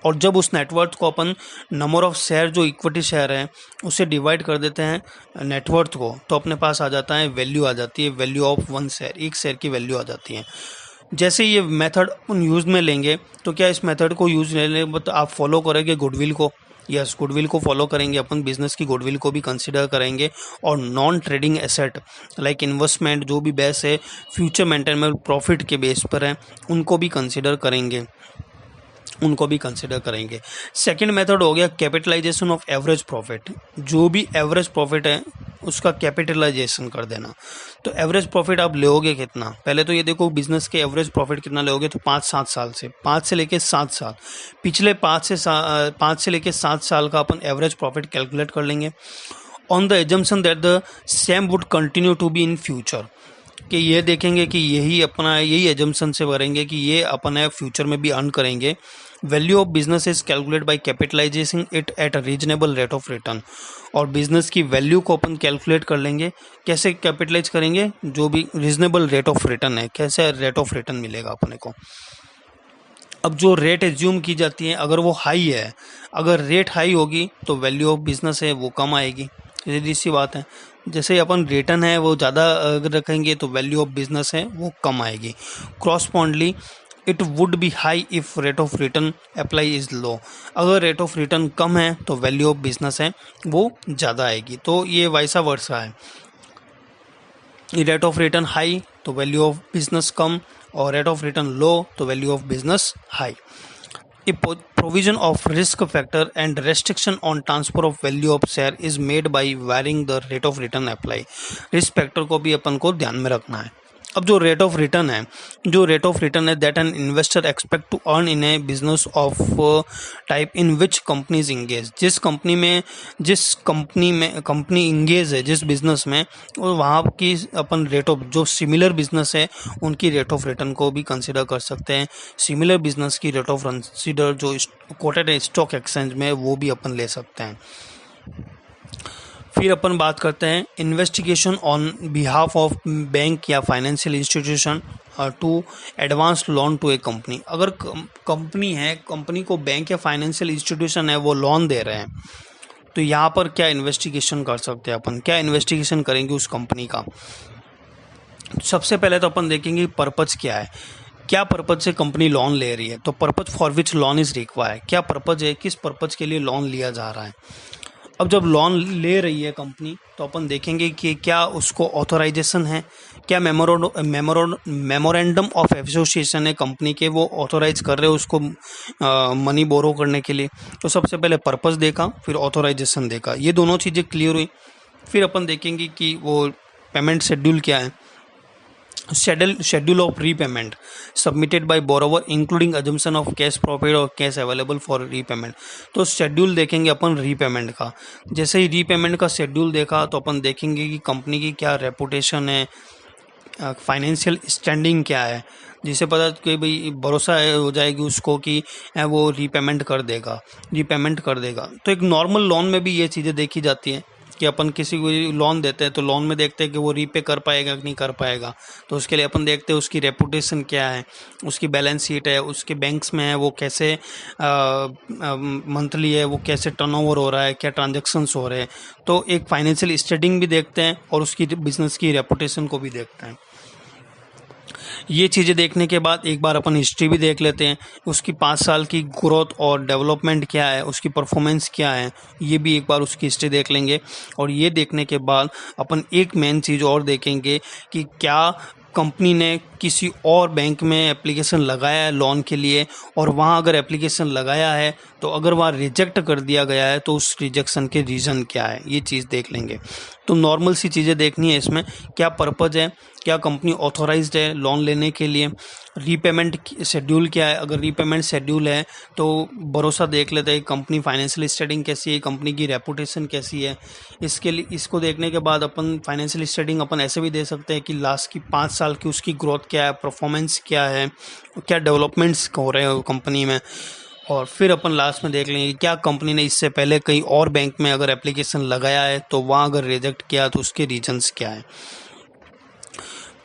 और जब उस नेटवर्थ को अपन नंबर ऑफ शेयर, जो इक्विटी शेयर है उससे डिवाइड कर देते हैं नेटवर्थ को, तो अपने पास आ जाता है वैल्यू, आ जाती है वैल्यू ऑफ वन शेयर, एक शेयर की वैल्यू आ जाती है। जैसे ये मेथड अपन यूज़ में लेंगे तो क्या इस मेथड को यूज़ लेने तो आप फॉलो करेंगे गुडविल को, यस गुडविल को फॉलो करेंगे अपन, बिजनेस की गुडविल को भी कंसिडर करेंगे। और non trading asset like investment जो भी बेस है फ्यूचर मेंटेनमेंट प्रॉफिट के बेस पर है उनको भी कंसिडर करेंगे, सेकेंड मेथड हो गया कैपिटलाइजेशन ऑफ एवरेज प्रॉफिट, जो भी एवरेज प्रॉफिट है उसका कैपिटलाइजेशन कर देना। तो एवरेज प्रॉफिट आप लोगे कितना, पहले तो ये देखो बिजनेस के एवरेज प्रॉफिट कितना लोगे, तो 5-7 साल से, 5 से लेके 7 साल, पिछले 5 से लेके 7 साल का अपन एवरेज प्रॉफिट कैलकुलेट कर लेंगे on the assumption that the same would continue to be in future, कि ये देखेंगे कि यही एजम्पशन से करेंगे कि ये अपन फ्यूचर में भी अर्न करेंगे। Value of business is calculate by capitalization it at a reasonable rate of return, और बिजनेस की वैल्यू को अपन कैलकुलेट कर लेंगे। कैसे कैपिटलाइज करेंगे, जो भी रीजनेबल रेट ऑफ रिटर्न है, कैसे रेट ऑफ रिटर्न मिलेगा अपने को। अब जो रेट एज्यूम की जाती है अगर वो हाई है, अगर रेट हाई होगी तो वैल्यू ऑफ बिजनेस है वो कम आएगी, सीधी सी बात है। जैसे अपन रिटर्न है वो ज़्यादा अगर रखेंगे तो वैल्यू ऑफ बिजनेस है वो कम आएगी। Correspondingly it would be high if rate of return apply is low, अगर रेट ऑफ रिटर्न कम है तो वैल्यू ऑफ बिजनेस है वो ज़्यादा आएगी। तो ये वैसा वर्सा है, रेट ऑफ रिटर्न हाई तो वैल्यू ऑफ बिजनेस कम, और रेट ऑफ रिटर्न लो तो value of business high. A provision of risk factor and restriction on transfer of value of share is made by varying the rate of return apply। Risk factor को भी अपन को ध्यान में रखना है। अब जो रेट ऑफ रिटर्न है that an investor expect to earn in a business of type in which companies engage, जिस कंपनी इंगेज है जिस बिजनेस में, और वहाँ की अपन रेट ऑफ, जो सिमिलर बिजनेस है उनकी रेट ऑफ रिटर्न को भी कंसिडर कर सकते हैं। सिमिलर बिजनेस की रेट ऑफ जो कोटेड है स्टॉक एक्सचेंज में वो भी अपन ले सकते हैं। फिर अपन बात करते हैं investigation on behalf of bank या financial institution to advance loan to a company. अगर कंपनी है, कंपनी को बैंक या फाइनेंशियल इंस्टीट्यूशन है वो लोन दे रहे हैं, तो यहाँ पर क्या इन्वेस्टिगेशन कर सकते हैं अपन, क्या इन्वेस्टिगेशन करेंगे उस कंपनी का। सबसे पहले तो अपन देखेंगे पर्पज क्या है, क्या पर्पज से कंपनी लोन ले रही है। तो purpose for which loan is required, क्या पर्पज है, किस पर्पज के लिए लोन लिया जा रहा है। अब जब लोन ले रही है कंपनी तो अपन देखेंगे कि क्या उसको ऑथोराइजेशन है, क्या मेमोरेंडम ऑफ एसोसिएशन है कंपनी के, वो ऑथोराइज कर रहे हो उसको मनी बोरो करने के लिए। तो सबसे पहले पर्पस देखा, फिर ऑथोराइजेशन देखा, ये दोनों चीज़ें क्लियर हुई। फिर अपन देखेंगे कि वो पेमेंट शेड्यूल क्या है। Schedule of repayment submitted by borrower including assumption of cash profit और cash available for repayment। तो शेड्यूल देखेंगे अपन रीपेमेंट का। जैसे ही रीपेमेंट का शेड्यूल देखा तो अपन देखेंगे कि कंपनी की क्या रेपुटेशन है, फाइनेंशियल स्टैंडिंग क्या है, जिसे पता कि भाई भरोसा हो जाएगी उसको कि वो रीपेमेंट कर देगा। तो एक नॉर्मल लोन में भी ये चीज़ें देखी जाती हैं कि अपन किसी को लोन देते हैं तो लोन में देखते हैं कि वो रीपे कर पाएगा कि नहीं कर पाएगा। तो उसके लिए अपन देखते हैं उसकी रेपुटेशन क्या है, उसकी बैलेंस शीट है, उसके बैंक्स में है वो कैसे मंथली है, वो कैसे टर्नओवर हो रहा है, क्या ट्रांजैक्शंस हो रहे हैं। तो एक फाइनेंशियल स्टडिंग भी देखते हैं और उसकी बिजनेस की रेपुटेशन को भी देखते हैं। ये चीज़ें देखने के बाद एक बार अपन हिस्ट्री भी देख लेते हैं, उसकी 5 साल की ग्रोथ और डेवलपमेंट क्या है, उसकी परफॉर्मेंस क्या है, ये भी एक बार उसकी हिस्ट्री देख लेंगे। और ये देखने के बाद अपन एक मेन चीज़ और देखेंगे कि क्या कंपनी ने किसी और बैंक में एप्लीकेशन लगाया है लोन के लिए, और वहाँ अगर एप्लीकेशन लगाया है तो अगर वहाँ रिजेक्ट कर दिया गया है तो उस रिजेक्शन के रीज़न क्या है, ये चीज़ देख लेंगे। तो नॉर्मल सी चीज़ें देखनी है इसमें, क्या पर्पज़ है, क्या कंपनी ऑथोराइज्ड है लोन लेने के लिए, रीपेमेंट शेड्यूल क्या है। अगर रीपेमेंट शेड्यूल है तो भरोसा देख लेते हैं कंपनी फाइनेंशियल स्टडिंग कैसी है, कंपनी की रेपुटेशन कैसी है। इसके लिए इसको देखने के बाद अपन फाइनेंशियल स्टडिंग अपन ऐसे भी दे सकते हैं कि लास्ट की 5 साल की उसकी ग्रोथ क्या है, परफॉर्मेंस क्या है, क्या डेवलपमेंट्स हो रहे हैं कंपनी में। और फिर अपन लास्ट में देख लेंगे क्या कंपनी ने इससे पहले कहीं और बैंक में अगर एप्लीकेशन लगाया है तो वहाँ अगर रिजेक्ट किया तो उसके रीजंस क्या है।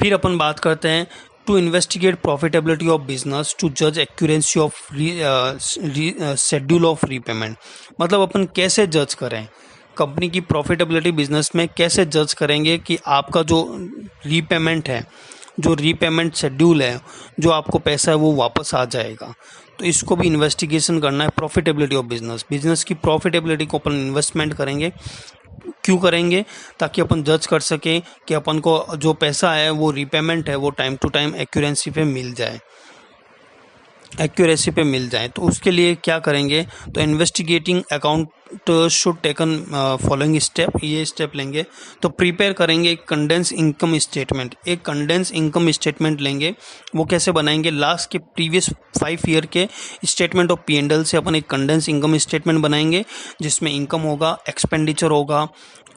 फिर अपन बात करते हैं to investigate profitability of business to जज accuracy of schedule of repayment. मतलब अपन कैसे जज करें कंपनी की प्रॉफिटेबिलिटी, बिजनेस में कैसे जज करेंगे कि आपका जो रीपेमेंट है, जो रीपेमेंट शेड्यूल है, जो आपको पैसा है वो वापस आ जाएगा। तो इसको भी इन्वेस्टिगेशन करना है। प्रॉफिटेबिलिटी ऑफ बिजनेस की प्रॉफिटेबिलिटी को अपन इन्वेस्टमेंट करेंगे, क्यों करेंगे, ताकि अपन जज कर सकें कि अपन को जो पैसा है वो रीपेमेंट है वो टाइम टू टाइम एक्यूरेसी पे मिल जाए। तो उसके लिए क्या करेंगे, तो investigating account should taken following step, ये स्टेप लेंगे। तो प्रिपेयर करेंगे एक कंडेंस इनकम स्टेटमेंट, एक कंडेंस इनकम स्टेटमेंट लेंगे। वो कैसे बनाएंगे, लास्ट के प्रीवियस 5 ईयर के स्टेटमेंट ऑफ P&L से अपन एक कंडेंस इनकम स्टेटमेंट बनाएंगे, जिसमें इनकम होगा, एक्सपेंडिचर होगा,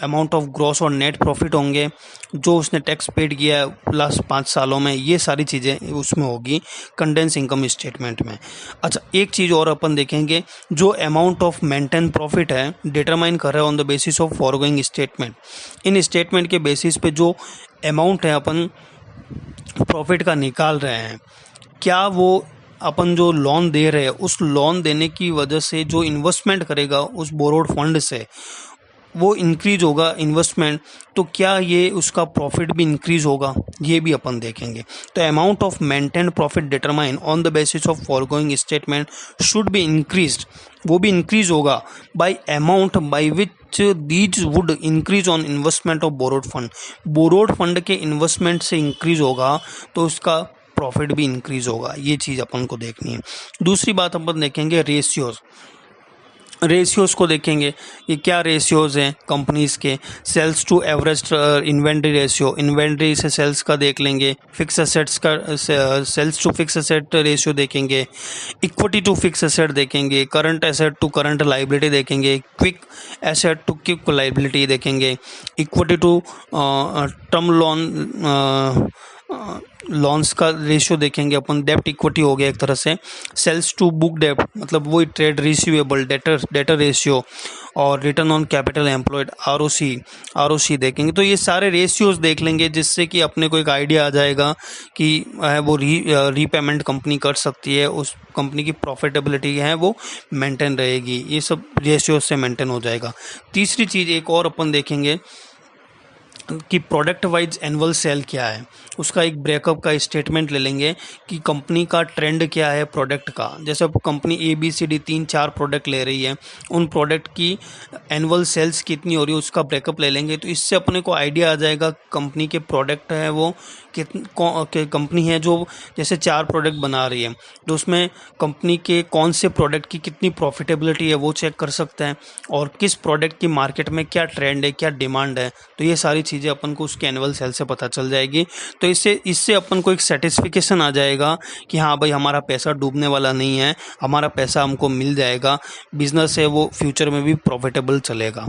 अमाउंट ऑफ ग्रॉस और नेट प्रॉफिट होंगे, जो उसने टैक्स पेड किया है लास्ट 5 सालों में, ये सारी चीज़ें उसमें होगी कंडेंस इनकम स्टेटमेंट में। अच्छा, एक चीज़ और अपन देखेंगे, जो अमाउंट ऑफ मेंटेन प्रॉफिट है डिटरमाइन कर रहे हैं on the basis of forgoing statement. In statement के बेसिस पे जो अमाउंट है अपन प्रॉफिट का निकाल रहे हैं, क्या वो अपन जो लोन दे रहे हैं उस लोन देने की वजह से जो इन्वेस्टमेंट करेगा उस बोरोड फंड से वो इंक्रीज होगा इन्वेस्टमेंट, तो क्या ये उसका प्रॉफिट भी इंक्रीज होगा, ये भी अपन देखेंगे। तो amount of maintain profit determine on the basis of forgoing statement should be increased, वो भी इंक्रीज होगा bye amount by which these would increase on investment of borrowed fund के इन्वेस्टमेंट से इंक्रीज होगा तो उसका प्रॉफिट भी इंक्रीज होगा। ये चीज़ अपन को देखनी है। दूसरी बात अपन देखेंगे रेशियोज़ को देखेंगे, ये क्या रेशियोज़ हैं कंपनीज़ के। Sales to average inventory ratio, inventory से सेल्स का देख लेंगे। फिक्स एसेट्स का sales to fix asset ratio देखेंगे। इक्विटी टू फिक्स एसेट देखेंगे। Current asset to current liability देखेंगे। Quick asset to quick liability देखेंगे। Equity to term loan loans का रेशियो देखेंगे अपन, डेप्ट इक्विटी हो गया एक तरह से, सेल्स टू बुक डेप्ट मतलब वही ट्रेड रिसीवेबल, डेटर रेशियो, और return on capital employed ROC देखेंगे। तो ये सारे रेशियोज देख लेंगे जिससे कि अपने को एक आइडिया आ जाएगा कि वो रीपेमेंट कंपनी कर सकती है, उस कंपनी की प्रॉफिटेबिलिटी है वो मेंटेन रहेगी, ये सब रेशियोज से मेंटेन हो जाएगा। तीसरी चीज़ एक और अपन देखेंगे कि प्रोडक्ट वाइज एनुअल सेल क्या है, उसका एक ब्रेकअप का स्टेटमेंट ले लेंगे कि कंपनी का ट्रेंड क्या है प्रोडक्ट का। जैसे अब कंपनी ABCD 3-4 प्रोडक्ट ले रही है, उन प्रोडक्ट की एनुअल सेल्स कितनी हो रही है उसका ब्रेकअप ले लेंगे। तो इससे अपने को आइडिया आ जाएगा कंपनी के प्रोडक्ट है वो कंपनी है जो जैसे 4 प्रोडक्ट बना रही है, तो उसमें कंपनी के कौन से प्रोडक्ट की कितनी प्रॉफिटेबिलिटी है वो चेक कर सकते हैं, और किस प्रोडक्ट की मार्केट में क्या ट्रेंड है, क्या डिमांड है। तो ये सारी चीज़ें अपन को उसके एनुअल सेल से पता चल जाएगी। तो इससे अपन को एक सेटिस्फिकेशन आ जाएगा कि हाँ भाई हमारा पैसा डूबने वाला नहीं है, हमारा पैसा हमको मिल जाएगा, बिजनेस है वो फ्यूचर में भी प्रॉफिटेबल चलेगा।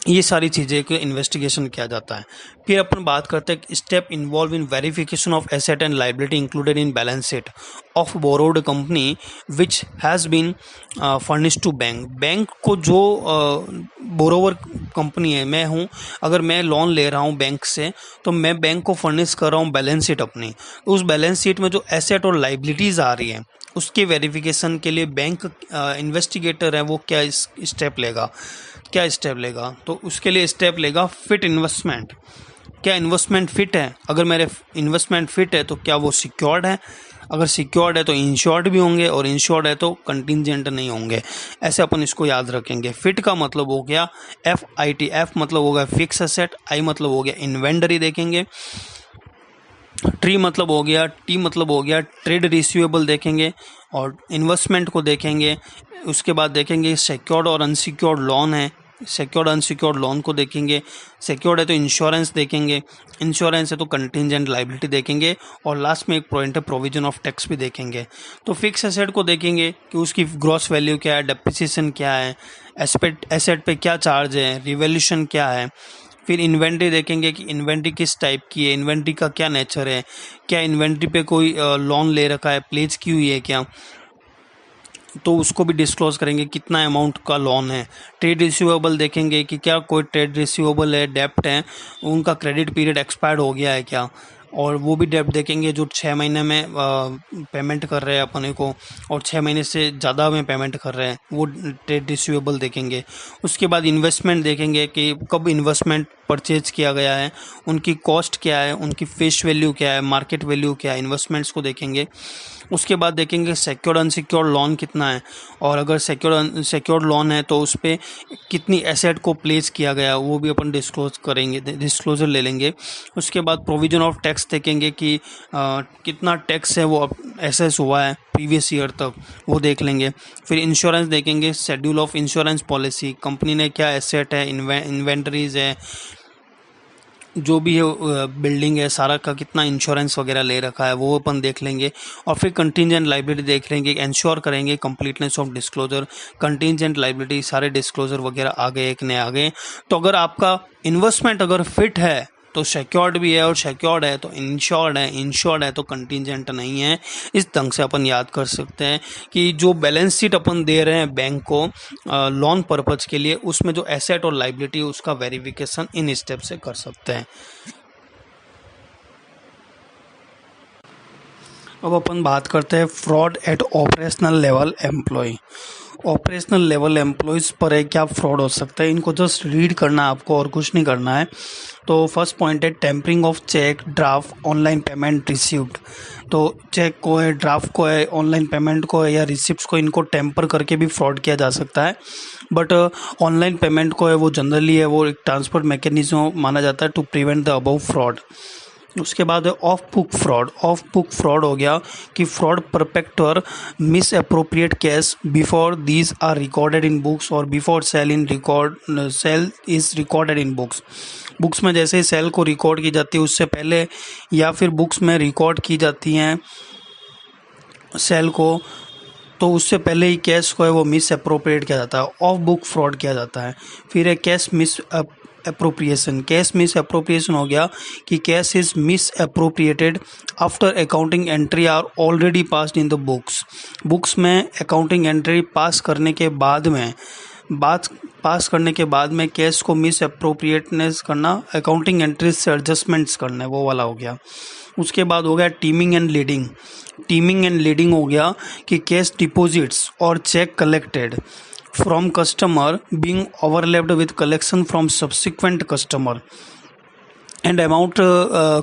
ये सारी चीज़ें को इन्वेस्टिगेशन किया जाता है। फिर अपन बात करते हैं step involve in verification of asset and liability included in balance sheet of borrowed company which has been furnish to bank को जो बोरोवर कंपनी है, मैं हूँ, अगर मैं लोन ले रहा हूँ बैंक से, तो मैं बैंक को फर्निश कर रहा हूँ बैलेंस शीट अपनी। उस बैलेंस शीट में जो एसेट और लाइबिलिटीज़ आ रही है उसके वेरिफिकेशन के लिए बैंक इन्वेस्टिगेटर है वो क्या स्टेप लेगा, तो उसके लिए स्टेप लेगा फिट इन्वेस्टमेंट। क्या इन्वेस्टमेंट फिट है? अगर मेरे इन्वेस्टमेंट फिट है तो क्या वो सिक्योर्ड है? अगर सिक्योर्ड है तो इंश्योर्ड भी होंगे, और इंश्योर्ड है तो कंटिजेंट नहीं होंगे। ऐसे अपन इसको याद रखेंगे। फिट का मतलब हो गया FIT, F मतलब हो गया फिक्स एसेट, I मतलब हो गया इन्वेंटरी देखेंगे, ट्री मतलब हो गया, T मतलब हो गया ट्रेड रिसीवेबल देखेंगे, और इन्वेस्टमेंट को देखेंगे। उसके बाद देखेंगे सिक्योर्ड और अनसिक्योर्ड लोन है, सिक्योर्ड अनसिक्योर्ड लोन को देखेंगे। सिक्योर्ड है तो इंश्योरेंस देखेंगे, इंश्योरेंस है तो कंटिजेंट लाइबिलिटी देखेंगे, और लास्ट में एक पॉइंट है प्रोविजन ऑफ टैक्स भी देखेंगे। तो फिक्स एसेट को देखेंगे कि उसकी ग्रॉस वैल्यू क्या है, डेप्रिसिएशन क्या है, एसेट पे क्या चार्ज है, रिवैल्यूएशन क्या है। फिर इन्वेंट्री देखेंगे कि इन्वेंट्री किस टाइप की है, इन्वेंट्री का क्या नेचर है, क्या इन्वेंट्री पे कोई लोन ले रखा है, प्लेज की हुई है क्या, तो उसको भी डिस्क्लोज करेंगे कितना अमाउंट का लोन है। ट्रेड रिसीवेबल देखेंगे कि क्या कोई ट्रेड रिसीवेबल है, डेप्ट है, उनका क्रेडिट पीरियड एक्सपायर्ड हो गया है क्या, और वो भी डेप्ट देखेंगे जो 6 महीने में पेमेंट कर रहे हैं अपने को, और 6 महीने से ज़्यादा में पेमेंट कर रहे हैं, वो ट्रेड रिसीवेबल देखेंगे। उसके बाद इन्वेस्टमेंट देखेंगे कि कब इन्वेस्टमेंट परचेज किया गया है, उनकी कॉस्ट क्या है, उनकी फेस वैल्यू क्या है, मार्केट वैल्यू क्या है, इन्वेस्टमेंट्स को देखेंगे। उसके बाद देखेंगे सिक्योर्ड अनसिक्योर्ड लोन कितना है, और अगर सिक्योर्ड लोन है तो उस पर कितनी एसेट को प्लेस किया गया वो भी अपन डिस्क्लोजर ले लेंगे। उसके बाद प्रोविजन ऑफ टैक्स देखेंगे कि कितना टैक्स है वो एसेस हुआ है प्रीवियस ईयर तक, वो देख लेंगे। फिर इंश्योरेंस देखेंगे, schedule of insurance policy, company ने क्या एसेट है, इन्वेंटरीज है, जो भी है बिल्डिंग है सारा का कितना इंश्योरेंस वगैरह ले रखा है वो अपन देख लेंगे। और फिर कंटिजेंट लाइबिलिटी देख लेंगे, इंश्योर करेंगे completeness of disclosure, contingent liability सारे डिस्क्लोजर वगैरह आ गए, एक नए आ गए। तो अगर आपका इन्वेस्टमेंट अगर फिट है तो सिक्योर्ड भी है, और सिक्योर्ड है तो इंश्योर्ड है तो कंटिजेंट नहीं है। इस ढंग से अपन याद कर सकते हैं कि जो बैलेंस शीट अपन दे रहे हैं बैंक को लोन पर्पज के लिए, उसमें जो एसेट और लाइबिलिटी है उसका वेरिफिकेशन इन स्टेप से कर सकते हैं। अब अपन बात करते हैं fraud at operational level employ. Operational level employees पर है क्या फ्रॉड हो सकता है, इनको जस्ट रीड करना है आपको और कुछ नहीं करना है। तो फर्स्ट पॉइंट है tampering of cheque, draft, online payment received. तो चेक को है, ड्राफ्ट को है, ऑनलाइन पेमेंट को है या रिसिप्ट को, इनको टेम्पर करके भी फ्रॉड किया जा सकता है। बट ऑनलाइन पेमेंट को है वो जनरली है वो एक ट्रांसपोर्ट मैकेनिज्म माना जाता है to prevent the above fraud. उसके बाद off book fraud. Off book fraud हो गया कि fraud perpetrator misappropriate cash before these are recorded in books और before sale is recorded in books. Books में जैसे ही सेल को रिकॉर्ड की जाती है उससे पहले, या फिर बुक्स में रिकॉर्ड की जाती हैं सेल को, तो उससे पहले ही कैश को है वो मिस अप्रोप्रिएट किया जाता है, ऑफ बुक फ्रॉड किया जाता है। फिर है cash misappropriation. Cash misappropriation हो गया कि cash is misappropriated after accounting entry are already passed in the books में अकाउंटिंग एंट्री पास करने के बाद में कैश को मिस अप्रोप्रिएटनेस करना, अकाउंटिंग एंट्रीज से एडजस्टमेंट्स करना, वो वाला हो गया। उसके बाद हो गया टीमिंग एंड लीडिंग हो गया कि कैश डिपॉजिट्स और cheque collected from customer being overlapped with collection from subsequent customer and amount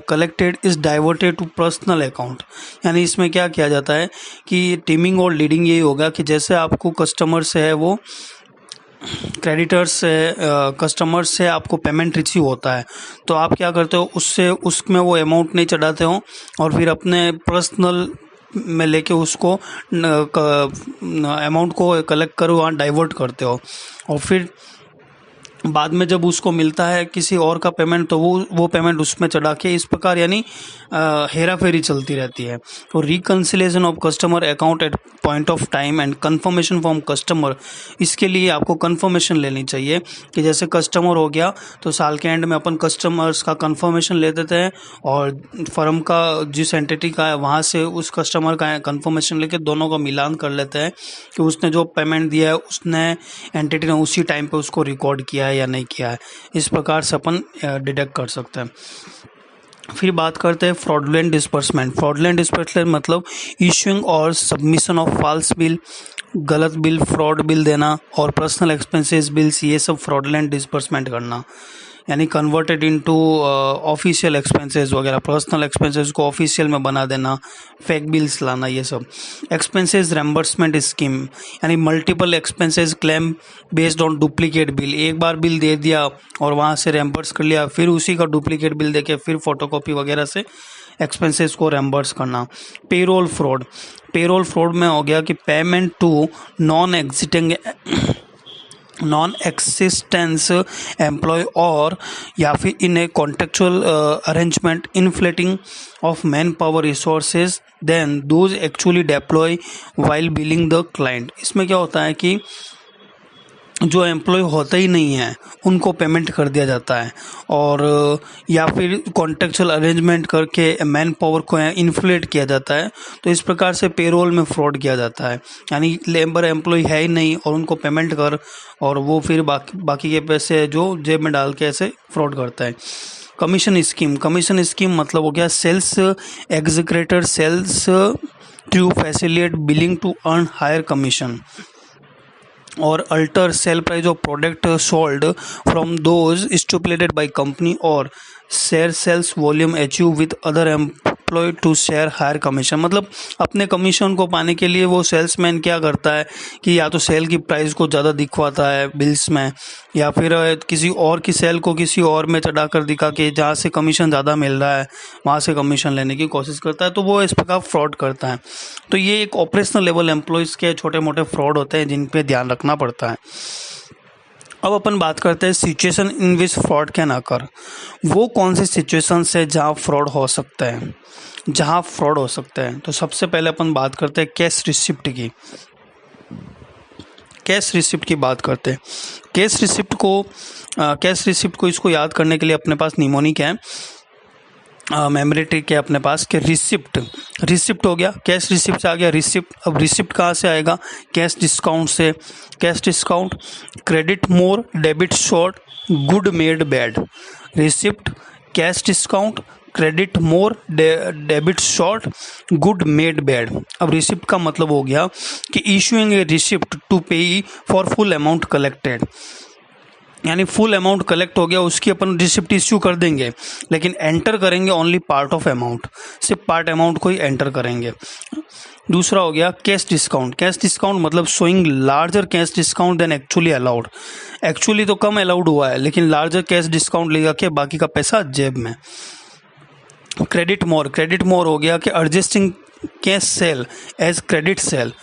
collected is diverted to personal account. यानी इसमें क्या किया जाता है कि टीमिंग और लीडिंग यही होगा कि जैसे आपको कस्टमर से है वो क्रेडिटर्स से कस्टमर से आपको पेमेंट रिसीव होता है, तो आप क्या करते हो, उसमें वो अमाउंट नहीं चढ़ाते हो और फिर अपने पर्सनल में लेके उसको अमाउंट को कलेक्ट करो, वहाँ डाइवर्ट करते हो और फिर बाद में जब उसको मिलता है किसी और का पेमेंट तो वो पेमेंट उसमें चढ़ा के, इस प्रकार यानी हेरा फेरी चलती रहती है। तो reconciliation of customer account at point of time and confirmation from customer, इसके लिए आपको कंफर्मेशन लेनी चाहिए कि जैसे कस्टमर हो गया तो साल के एंड में अपन कस्टमर्स का कंफर्मेशन ले देते हैं और फर्म का जिस एंटिटी का है वहाँ से उस कस्टमर का कंफर्मेशन लेके दोनों का मिलान कर लेते हैं कि उसने जो पेमेंट दिया है उसने एंटिटी ने उसी टाइम पे उसको रिकॉर्ड किया है या नहीं किया है। इस प्रकार से अपन डिटेक्ट कर सकते हैं। फिर बात करते हैं फ्रॉडुलेंट डिस्बर्समेंट मतलब इशूइंग और सबमिशन ऑफ फॉल्स बिल, गलत बिल, फ्रॉड बिल देना और पर्सनल एक्सपेंसेस बिल्स, ये सब फ्रॉडुलेंट डिस्बर्समेंट करना, यानी कन्वर्टेड इनटू ऑफिशियल एक्सपेंसेस वगैरह, पर्सनल एक्सपेंसेस को ऑफिशियल में बना देना, फेक बिल्स लाना, ये सब। एक्सपेंसेस रेम्बर्समेंट स्कीम यानी multiple expenses claim based on duplicate bill, एक बार बिल दे दिया और वहाँ से रेम्बर्स कर लिया, फिर उसी का डुप्लीकेट बिल देके फिर फोटोकॉपी वगैरह से एक्सपेंसेस को रेम्बर्स करना। पेरोल फ्रॉड में हो गया कि payment to non existence employ और या फिर in a contractual arrangement inflating of man power resources than those actually deploy while billing the client. इसमें क्या होता है कि जो एम्प्लॉय होते ही नहीं है उनको पेमेंट कर दिया जाता है और या फिर कॉन्ट्रेक्चुअल अरेंजमेंट करके मैन पावर को इन्फ्लेट किया जाता है। तो इस प्रकार से पेरोल में फ्रॉड किया जाता है, यानी लेबर एम्प्लॉय है ही नहीं और उनको पेमेंट कर और वो फिर बाकी के पैसे जो जेब में डाल के ऐसे फ्रॉड करता है। कमीशन स्कीम मतलब हो गया sales executive sales to facilitate billing to earn higher commission और alter sale price of product sold from those stipulated by company और share sales volume achieve with other employ to share higher commission. मतलब अपने commission को पाने के लिए वो salesman क्या करता है कि या तो सेल की प्राइस को ज़्यादा दिखवाता है बिल्स में या फिर किसी और की सेल को किसी और में चढ़ा कर दिखा के जहाँ से कमीशन ज़्यादा मिल रहा है वहाँ से कमीशन लेने की कोशिश करता है, तो वो इस प्रकार फ्रॉड करता है। तो ये एक ऑपरेशनल लेवल एम्प्लॉयज़ के छोटे मोटे फ्रॉड होते हैं जिन पे ध्यान रखना पड़ता है। अब अपन बात करते हैं situation in which fraud can occur. वो कौन सी सिचुएशन है जहाँ फ्रॉड हो सकता है, तो सबसे पहले अपन बात करते हैं कैश रिसिप्ट की बात करते हैं। कैश रिसिप्ट को इसको याद करने के लिए अपने पास निमोनिक है, मेमोरी ट्रिक है अपने पास कि रिसिप्ट हो गया, कैश रिसिप्ट आ गया रिसिप्ट। अब रिसिप्ट कहाँ से आएगा, कैश डिस्काउंट से। Cash discount credit more debit short good made bad. Receipt cash discount credit more debit short good made bad. अब रिसिप्ट का मतलब हो गया कि issuing a receipt to pay for full amount collected, यानी full amount collect हो गया उसकी अपन रिसिप्ट इश्यू कर देंगे लेकिन एंटर करेंगे ओनली पार्ट ऑफ अमाउंट, सिर्फ पार्ट अमाउंट को ही एंटर करेंगे। दूसरा हो गया कैश डिस्काउंट मतलब showing larger cash discount than actually allowed. Actually तो कम अलाउड हुआ है लेकिन लार्जर कैश डिस्काउंट लेगा के बाकी का पैसा जेब में। क्रेडिट मोर हो गया कि adjusting cash sale as credit sale.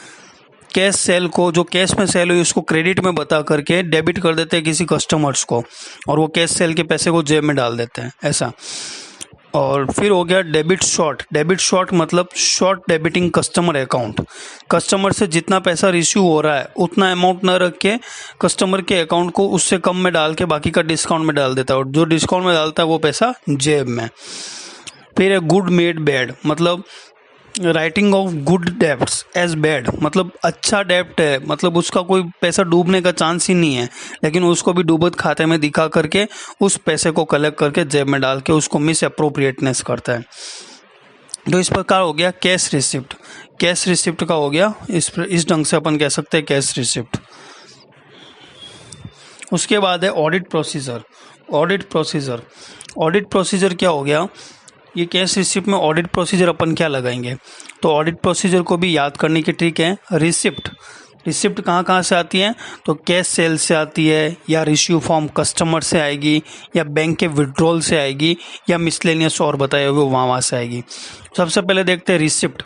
Cash sale को जो कैश में सेल हुई उसको क्रेडिट में बता करके डेबिट कर देते हैं किसी कस्टमर्स को और वो कैश सेल के पैसे को जेब में डाल देते हैं, ऐसा। और फिर हो गया डेबिट शॉर्ट। डेबिट शॉर्ट मतलब short debiting customer account. Customer से जितना पैसा रिसीव हो रहा है उतना अमाउंट न रख के कस्टमर के अकाउंट को उससे कम में डाल के बाकी का डिस्काउंट में डाल देता है, और जो डिस्काउंट में डालता है वो पैसा जेब में। फिर है गुड मेड बैड, मतलब writing off good debts as bad, मतलब अच्छा डेब्ट है, मतलब उसका कोई पैसा डूबने का चांस ही नहीं है, लेकिन उसको भी डूबत खाते में दिखा करके उस पैसे को कलेक्ट करके जेब में डाल के उसको मिस अप्रोप्रिएटनेस करता है। तो इस प्रकार हो गया कैश रिसिप्ट। कैश रिसिप्ट का हो गया इस ढंग से अपन कह सकते हैं कैश रिसिप्ट। उसके बाद है audit procedure. Audit procedure, audit procedure क्या हो गया, ये कैश रिसिप्ट में ऑडिट प्रोसीजर अपन क्या लगाएंगे, तो ऑडिट प्रोसीजर को भी याद करने की ट्रिक है। रिसिप्ट, रिसिप्ट कहाँ कहाँ से आती है, तो कैश सेल से आती है, या रिश्यू फॉर्म कस्टमर से आएगी, या बैंक के विड्रॉल से आएगी, या मिसलेनियस और बताए हुए वहाँ से आएगी। सबसे पहले देखते हैं रिसिप्ट,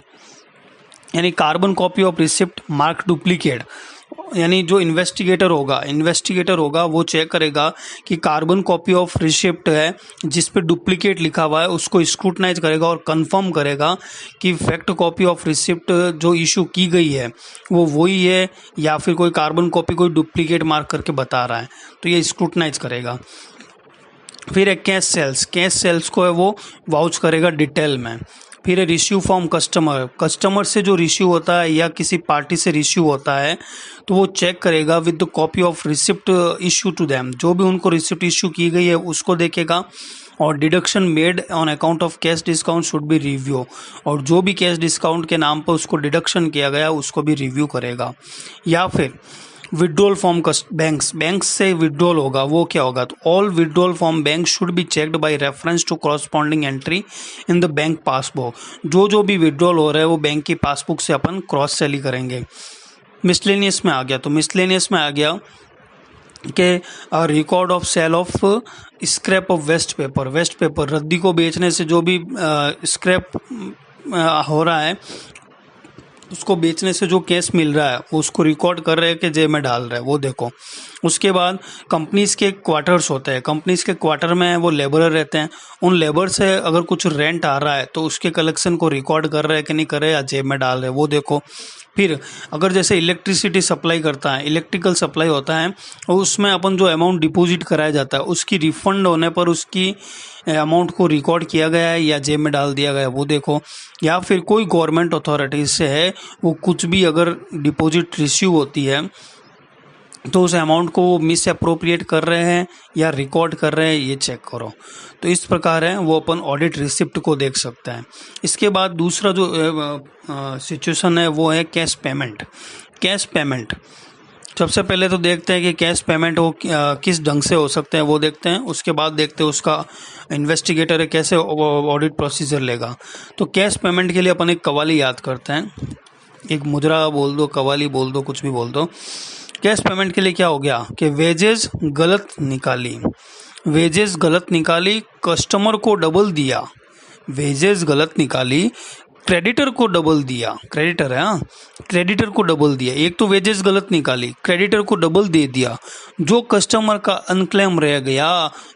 यानी carbon copy of receipt mark duplicate, यानी जो इन्वेस्टिगेटर होगा वो चेक करेगा कि कार्बन कॉपी ऑफ रिसिप्ट है जिस पे डुप्लीकेट लिखा हुआ है, उसको स्क्रूटनाइज करेगा और कंफर्म करेगा कि फैक्ट कॉपी ऑफ रिसिप्ट जो इशू की गई है वो वही है या फिर कोई कार्बन कॉपी कोई डुप्लीकेट मार्क करके बता रहा है, तो ये स्क्रूटनाइज करेगा। फिर एक कैश सेल्स, कैश सेल्स को है वो वाउच करेगा डिटेल में। फिर है रिश्यू फ्रॉम कस्टमर, कस्टमर से जो रिश्यू होता है या किसी पार्टी से रिश्यू होता है तो वो चेक करेगा with the copy of receipt issue to them, जो भी उनको रिसिप्ट इशू की गई है उसको देखेगा। और deduction made on account of cash discount should be review, और जो भी कैश डिस्काउंट के नाम पर उसको डिडक्शन किया गया उसको भी रिव्यू करेगा। या फिर विड्रॉल फ्रॉम बैंक्स से विड्रॉल होगा, वो क्या होगा, तो all withdrawal from bank should be checked by reference to corresponding entry in the bank passbook, जो भी विड्रॉल हो रहा है वो बैंक की पासबुक से अपन क्रॉस सेल ही करेंगे। मिसलेनियस में आ गया, तो मिसलेनियस में आ गया कि record of sale of scrap of waste paper, रद्दी को बेचने से जो भी स्क्रैप हो रहा है उसको बेचने से जो कैश मिल रहा है उसको रिकॉर्ड कर रहे हैं कि जेब में डाल रहे हैं, वो देखो। उसके बाद कंपनीज के क्वार्टर्स होते हैं, कंपनीज के क्वार्टर में वो लेबरर रहते हैं, उन लेबर से अगर कुछ रेंट आ रहा है तो उसके कलेक्शन को रिकॉर्ड कर रहे हैं कि नहीं कर रहे, या जेब में डाल रहे हैं, वो देखो। फिर अगर जैसे इलेक्ट्रिसिटी सप्लाई करता है, इलेक्ट्रिकल सप्लाई होता है और उसमें अपन जो अमाउंट डिपॉजिट कराया जाता है उसकी रिफंड होने पर उसकी अमाउंट को रिकॉर्ड किया गया है या जेब में डाल दिया गया है, वो देखो। या फिर कोई गवर्नमेंट अथॉरिटी से है वो कुछ भी अगर डिपॉजिट रिसीव होती है तो उस अमाउंट को मिस अप्रोप्रिएट कर रहे हैं या रिकॉर्ड कर रहे हैं, ये चेक करो। तो इस प्रकार है वो अपन ऑडिट रिसिप्ट को देख सकते हैं। इसके बाद दूसरा जो सिचुएशन है वो है कैश पेमेंट। कैश पेमेंट सबसे पहले तो देखते हैं कि कैश पेमेंट वो किस ढंग से हो सकते हैं, वो देखते हैं। उसके बाद देखते हैं उसका इन्वेस्टिगेटर है कैसे ऑडिट प्रोसीजर लेगा। तो कैश पेमेंट के लिए अपन एक कवाली याद करते हैं, एक मुजरा बोल दो, कवाली बोल दो, कुछ भी बोल दो। कैश पेमेंट के लिए क्या हो गया कि वेजेस गलत निकाली, वेजेस गलत निकाली, कस्टमर को डबल दिया, वेजेस गलत निकाली, क्रेडिटर को डबल दिया, क्रेडिटर है हाँ, क्रेडिटर को डबल दिया। एक तो वेजेस गलत निकाली, क्रेडिटर को डबल दे दिया, जो कस्टमर का अनक्लेम रह गया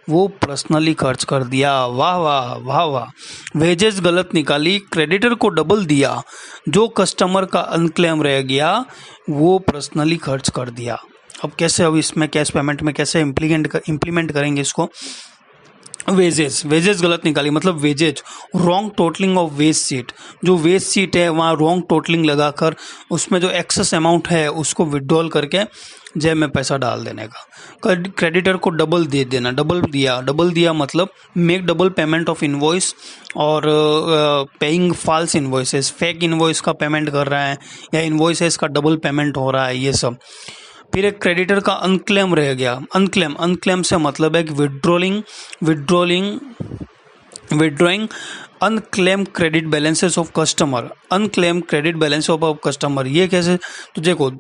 वो पर्सनली खर्च कर दिया। वाह वाह वाह वाह। वेजेस गलत निकाली, क्रेडिटर को डबल दिया, जो कस्टमर का अनक्लेम रह गया वो पर्सनली खर्च कर दिया। अब कैसे, अब इसमें कैश पेमेंट में कैसे इम्प्लीमेंट करेंगे इसको। वेजेस गलत निकाली मतलब wages wrong totalling of wage sheet, जो वेज सीट है वहाँ रॉन्ग टोटलिंग लगाकर उसमें जो एक्सेस अमाउंट है उसको विड्रॉल करके जेब में पैसा डाल देने का। क्रेडिटर को डबल दे देना, डबल दिया मतलब make double payment of invoice और paying false invoices, fake invoice का पेमेंट कर रहा है या इनवॉइसेस का डबल पेमेंट हो रहा है, ये सब। फिर एक क्रेडिटर का अनक्लेम रह गया, अनक्लेम से मतलब है कि withdrawing unclaim credit balances of customer, unclaim credit balance of customer. ये कैसे, तो देखो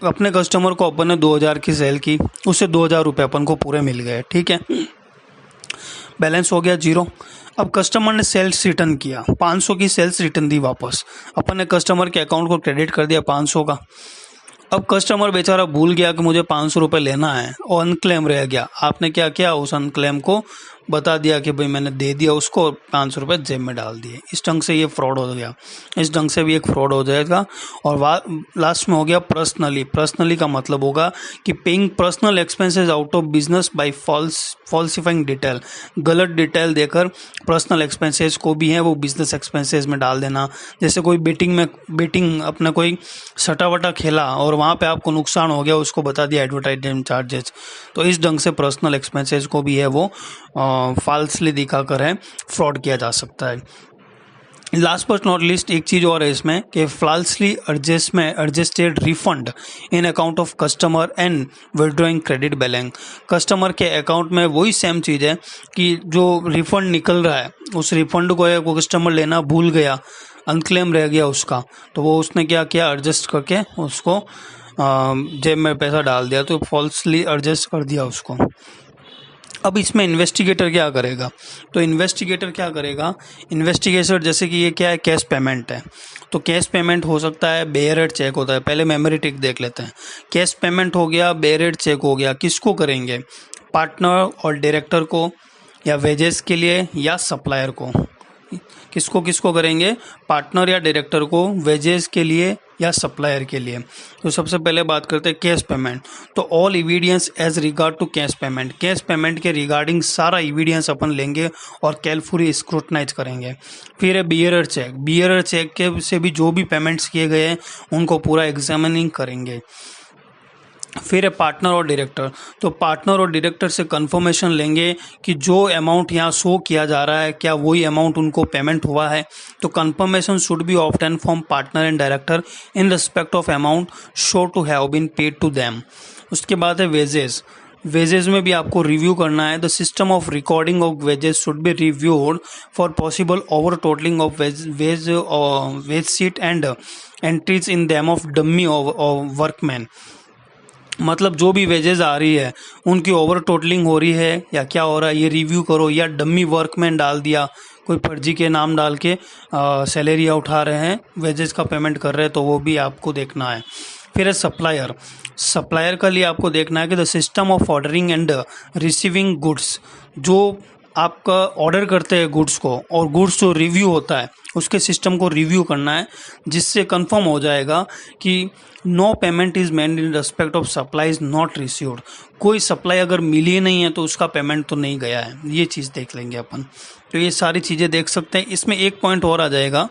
अपने कस्टमर को अपन ने 2000 की सेल की, उससे 2000 रुपये अपन को पूरे मिल गए, ठीक है, बैलेंस हो गया 0। अब कस्टमर ने सेल्स रिटर्न किया, 500 की सेल्स रिटर्न दी वापस, अपन ने कस्टमर के अकाउंट को क्रेडिट कर दिया 500 का। अब कस्टमर बेचारा भूल गया कि मुझे 500 रुपये लेना है और अनक्लेम रह गया। आपने क्या किया, उस अनक्लेम को बता दिया कि भाई मैंने दे दिया उसको, 500 रुपये जेब में डाल दिए। इस ढंग से ये फ्रॉड हो गया, इस ढंग से भी एक फ्रॉड हो जाएगा। और लास्ट में हो गया पर्सनली। पर्सनली का मतलब होगा कि paying personal expenses out of business by falsifying detail, गलत डिटेल देकर पर्सनल एक्सपेंसेस को भी है वो बिजनेस एक्सपेंसेस में डाल देना। जैसे कोई बेटिंग अपना कोई सटा वटा खेला और वहाँ पे आपको नुकसान हो गया, उसको बता दिया एडवर्टाइजमेंट चार्जेस। तो इस ढंग से पर्सनल एक्सपेंसेस को भी है वो फॉल्सली दिखाकर है फ्रॉड किया जा सकता है। लास्ट बट नॉट लिस्ट एक चीज़ और है इसमें कि falsely adjusted refund in account of customer and withdrawing credit balance. Customer के अकाउंट में वही सेम चीज़ है कि जो रिफंड निकल रहा है उस रिफंड को वो कस्टमर लेना भूल गया, अनक्लेम रह गया उसका, तो वो उसने क्या किया, एडजस्ट करके उसको जेब में पैसा डाल दिया, तो फॉल्सली एडजस्ट कर दिया उसको। अब इसमें इन्वेस्टिगेटर क्या करेगा, तो इन्वेस्टिगेटर क्या करेगा, इन्वेस्टिगेटर जैसे कि ये क्या है, कैश पेमेंट है, तो कैश पेमेंट हो सकता है, बेयरर चेक होता है। पहले मेमोरी टिक देख लेते हैं। कैश पेमेंट हो गया, बेयरर चेक हो गया, किसको करेंगे, पार्टनर और डायरेक्टर को, या वेजेस के लिए, या सप्लायर को। किसको किसको करेंगे, पार्टनर या डायरेक्टर को, वेजेस के लिए या सप्लायर के लिए। तो सबसे पहले बात करते हैं कैश पेमेंट। तो all evidence as regard to cash payment, cash payment के रिगार्डिंग सारा एविडेंस अपन लेंगे और केयरफुली स्क्रूटनाइज करेंगे। फिर है बियरर चेक, बियरर चेक के से भी जो भी पेमेंट्स किए गए हैं उनको पूरा एग्जामिनिंग करेंगे। फिर है पार्टनर और डायरेक्टर, तो पार्टनर और डायरेक्टर से कंफर्मेशन लेंगे कि जो अमाउंट यहाँ शो किया जा रहा है क्या वही अमाउंट उनको पेमेंट हुआ है। तो confirmation should be obtain from partner and director in respect of amount show to have been paid to them. उसके बाद है वेजेस, वेजेस में भी आपको रिव्यू करना है। The system of recording of wages should be reviewed for possible over totalling of veg sheet and entries in them of dummy workman. मतलब जो भी वेजेस आ रही है उनकी ओवर टोटलिंग हो रही है या क्या हो रहा है ये रिव्यू करो, या डमी वर्कमैन डाल दिया, कोई फर्जी के नाम डाल के सैलरियाँ उठा रहे हैं, वेजेस का पेमेंट कर रहे हैं, तो वो भी आपको देखना है। फिर है सप्लायर, सप्लायर का लिए आपको देखना है कि the system of ordering and receiving goods, जो आपका ऑर्डर करते हैं गुड्स को और गुड्स जो रिव्यू होता है उसके सिस्टम को रिव्यू करना है, जिससे कंफर्म हो जाएगा कि no payment is made in respect of supplies not received. कोई सप्लाई अगर मिली नहीं है तो उसका पेमेंट तो नहीं गया है, ये चीज़ देख लेंगे अपन। तो ये सारी चीज़ें देख सकते हैं। इसमें एक पॉइंट और आ जाएगा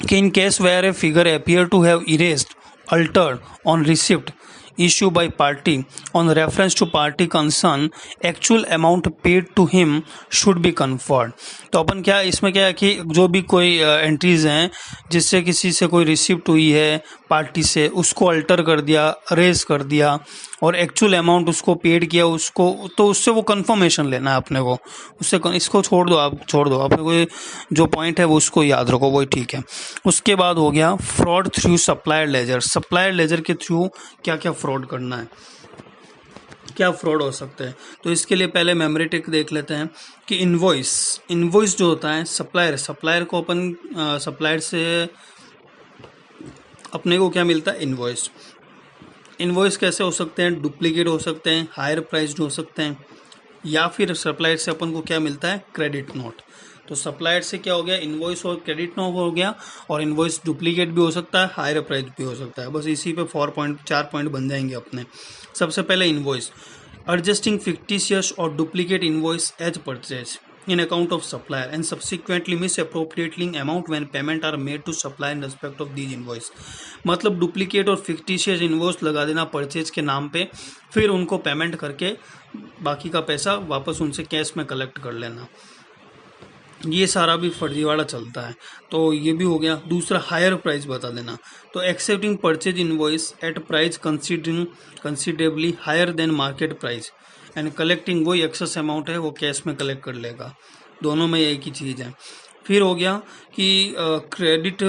कि in case where a figure appear to have erased altered on receipt issue by party on reference to party concern, actual amount paid to him should be conferred। तो अपन क्या इसमें क्या है कि जो भी कोई एंट्रीज हैं जिससे किसी से कोई रिसिप्ट हुई है पार्टी से, उसको अल्टर कर दिया, अरेज कर दिया और एक्चुअल अमाउंट उसको पेड किया उसको, तो उससे वो कंफर्मेशन लेना है अपने को। उससे इसको छोड़ दो, आप छोड़ दो, अपने को जो पॉइंट है वो उसको याद रखो, वही ठीक है। उसके बाद हो गया fraud through supplier laser. Supplier laser के थ्रू क्या क्या फ्रॉड करना है, क्या फ्रॉड हो सकता है। तो इसके लिए पहले मेमोरी टिक देख लेते हैं कि इनवॉइस जो होता है सप्लायर को अपन सप्लायर से अपने को क्या मिलता है, इनवॉइस कैसे हो सकते हैं, डुप्लीकेट हो सकते हैं, हायर प्राइस्ड हो सकते हैं, या फिर सप्लायर से अपन को क्या मिलता है, क्रेडिट नोट। तो सप्लायर से क्या हो गया, इनवॉइस और क्रेडिट नोट हो गया, और इनवॉइस डुप्लीकेट भी हो सकता है, हायर प्राइस भी हो सकता है। बस इसी पे 4 पॉइंट बन जाएंगे अपने। सबसे पहले इनवॉइस, एडजस्टिंग फिक्टिशियस और duplicate invoice as purchase in account of supplier and subsequently misappropriating amount when payment are made to supplier in respect of these invoice। मतलब डुप्लीकेट और फिक्टिशियस इनवॉइस लगा देना परचेज के नाम पे, फिर उनको पेमेंट करके बाकी का पैसा वापस उनसे कैश में कलेक्ट कर लेना, ये सारा भी फर्जीवाड़ा चलता है। तो ये भी हो गया। दूसरा हायर प्राइस बता देना, तो accepting purchase invoice at price considerably higher than market price and collecting वही एक्सेस अमाउंट है वो कैश में कलेक्ट कर लेगा, दोनों में एक ही चीज़ है। फिर हो गया कि क्रेडिट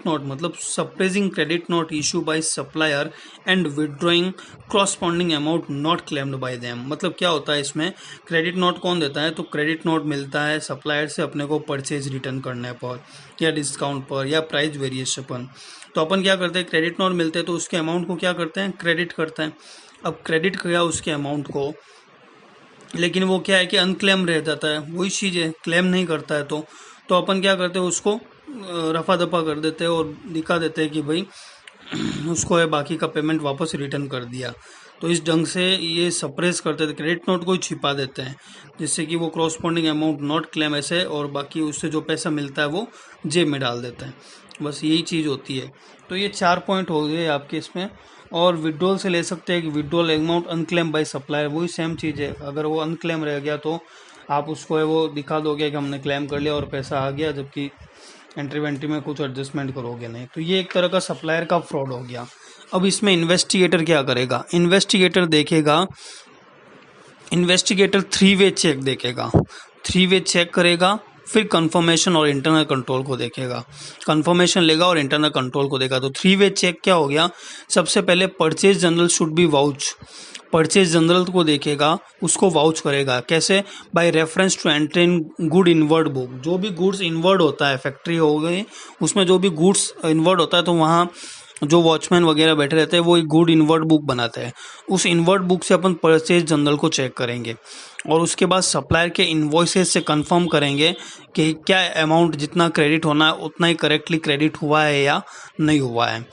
नोट मतलब suppressing credit note issue by supplier and withdrawing corresponding amount not claimed by them. मतलब क्या होता है इसमें, क्रेडिट नोट कौन देता है, तो क्रेडिट नोट मिलता है सप्लायर से अपने को परचेज रिटर्न करने पर या डिस्काउंट पर या प्राइस वेरिएशन पर। तो अपन क्या करते हैं, क्रेडिट नोट मिलते हैं तो उसके अमाउंट को क्या करते हैं, क्रेडिट करते हैं। अब क्रेडिट किया उसके अमाउंट को, लेकिन वो क्या है कि अनक्लेम रह जाता है, वही चीज़ है, क्लेम नहीं करता है तो अपन क्या करते हैं, उसको रफा दफा कर देते हैं और दिखा देते हैं कि भाई उसको है बाकी का पेमेंट वापस रिटर्न कर दिया। तो इस ढंग से ये सप्रेस करते थे, क्रेडिट नोट को ही छिपा देते हैं, जिससे कि वो कॉरस्पॉन्डिंग अमाउंट नॉट क्लेम ऐसे, और बाकी उससे जो पैसा मिलता है वो जेब में डाल देते हैं। बस यही चीज़ होती है। तो ये 4 पॉइंट हो गए आपके इसमें। और विड्रॉल से ले सकते हैं कि withdrawal amount unclaim by supplier, वही सेम चीज़ है। अगर वो अनक्लेम रह गया तो आप उसको है वो दिखा दोगे कि हमने क्लेम कर लिया और पैसा आ गया, जबकि एंट्री वेंट्री में कुछ एडजस्टमेंट करोगे नहीं। तो ये एक तरह का सप्लायर का फ्रॉड हो गया। अब इसमें इन्वेस्टिगेटर क्या करेगा, इन्वेस्टिगेटर देखेगा, इन्वेस्टिगेटर 3 वे चेक देखेगा, 3 वे चेक करेगा, फिर कंफर्मेशन और इंटरनल कंट्रोल को देखेगा, कंफर्मेशन लेगा और इंटरनल कंट्रोल को देगा। तो 3 वे चेक क्या हो गया, सबसे पहले purchase journal should be vouch, purchase journal को देखेगा, उसको वाउच करेगा। कैसे? By reference to entry in good inward book. जो भी गुड्स इनवर्ड होता है, फैक्ट्री हो गई उसमें जो भी गुड्स इनवर्ड होता है, तो वहाँ जो वॉचमैन वगैरह बैठे रहते हैं वो एक गुड इनवर्ड बुक बनाते हैं। उस इनवर्ड बुक से अपन परचेज जनरल को चेक करेंगे और उसके बाद सप्लायर के इनवॉइसेस से कंफर्म करेंगे कि क्या अमाउंट जितना क्रेडिट होना है उतना ही करेक्टली क्रेडिट हुआ है या नहीं हुआ है,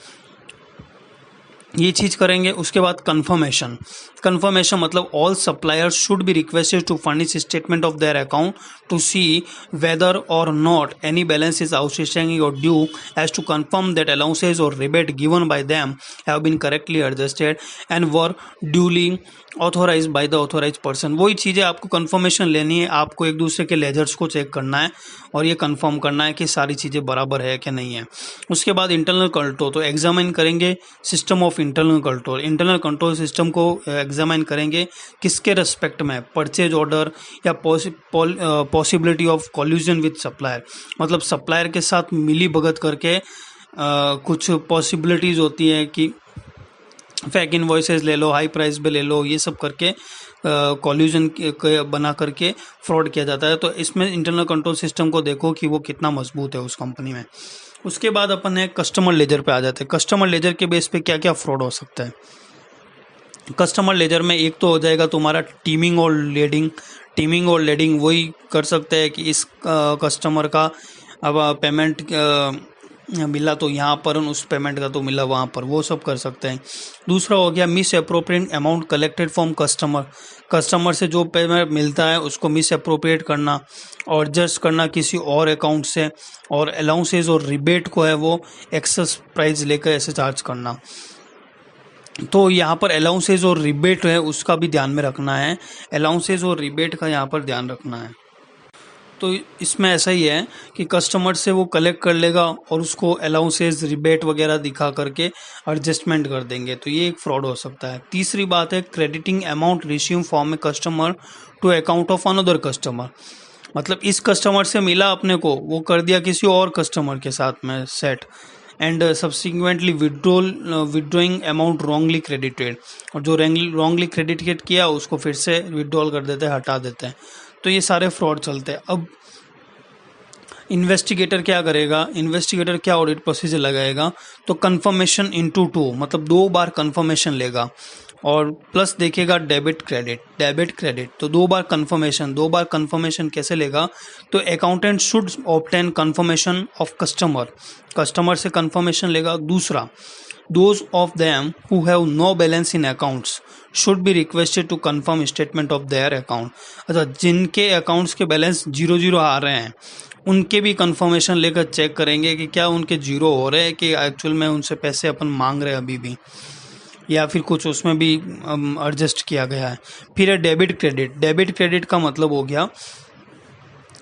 ये चीज़ करेंगे। उसके बाद कंफर्मेशन, कंफर्मेशन मतलब all suppliers should be requested to furnish statement of their account to see whether or not any balance is outstanding और due as to confirm that allowances और rebate given by them have been correctly adjusted and were duly authorise by the authorise person. वही चीज़ें आपको confirmation लेनी है, आपको एक दूसरे के लेजर्स को चेक करना है और ये कंफर्म करना है कि सारी चीज़ें बराबर है कि नहीं है। उसके बाद इंटरनल कंट्रोल, तो एग्जामिन करेंगे system of internal control, internal control system को एग्जामिन करेंगे किसके रेस्पेक्ट में, परचेज ऑर्डर या possibility of collusion with supplier, मतलब सप्लायर के साथ मिली भगत करके कुछ पॉसिबिलिटीज़ होती है कि फेक इनवॉइसेस ले लो, हाई प्राइस पे ले लो, ये सब करके कॉल्यूजन बना करके फ्रॉड किया जाता है। तो इसमें इंटरनल कंट्रोल सिस्टम को देखो कि वो कितना मजबूत है उस कंपनी में। उसके बाद अपन है कस्टमर लेजर पे आ जाते हैं। कस्टमर लेजर के बेस पे क्या क्या फ्रॉड हो सकता है। कस्टमर लेजर में एक तो हो जाएगा तुम्हारा टीमिंग और लीडिंग, टीमिंग और लीडिंग वही कर सकते हैं कि इस कस्टमर का अब पेमेंट मिला तो यहाँ पर, उस पेमेंट का तो मिला वहाँ पर, वो सब कर सकते हैं। दूसरा हो गया miss appropriate amount collected from customer, customer से जो पेमेंट मिलता है उसको मिस अप्रोप्रिएट करना और एडजस्ट करना किसी और अकाउंट से, और अलाउंसेज और रिबेट को है वो एक्सेस प्राइस लेकर ऐसे चार्ज करना। तो यहाँ पर अलाउंसेज और रिबेट है उसका भी ध्यान में रखना है, अलाउंसेज और रिबेट का यहाँ पर ध्यान रखना है। तो इसमें ऐसा ही है कि कस्टमर से वो कलेक्ट कर लेगा और उसको अलाउंसेज रिबेट वगैरह दिखा करके एडजस्टमेंट कर देंगे, तो ये एक फ्रॉड हो सकता है। तीसरी बात है crediting amount receive from a customer to account of another customer, मतलब इस कस्टमर से मिला अपने को, वो कर दिया किसी और कस्टमर के साथ में set, and subsequently withdrawing amount wrongly credited, और जो रॉन्गली क्रेडिटेड किया उसको फिर से विड्रॉल कर देते हैं, हटा देते हैं। तो ये सारे फ्रॉड चलते हैं। अब इन्वेस्टिगेटर क्या करेगा, इन्वेस्टिगेटर क्या ऑडिट प्रोसीजर लगाएगा, तो कंफर्मेशन इनटू 2, मतलब 2 बार कंफर्मेशन लेगा और प्लस देखेगा डेबिट क्रेडिट, तो 2 बार कंफर्मेशन, 2 बार कंफर्मेशन कैसे लेगा, तो accountant should obtain confirmation of customer से कंफर्मेशन लेगा। दूसरा, those of them who have no balance in accounts should be requested to confirm statement of their account, अच्छा जिनके अकाउंट्स के बैलेंस 0 आ रहे हैं उनके भी कंफर्मेशन लेकर चेक करेंगे कि क्या उनके 0 हो रहे हैं कि एक्चुअल में उनसे पैसे अपन मांग रहे हैं अभी भी, या फिर कुछ उसमें भी एडजस्ट किया गया है। फिर है डेबिट क्रेडिट का मतलब हो गया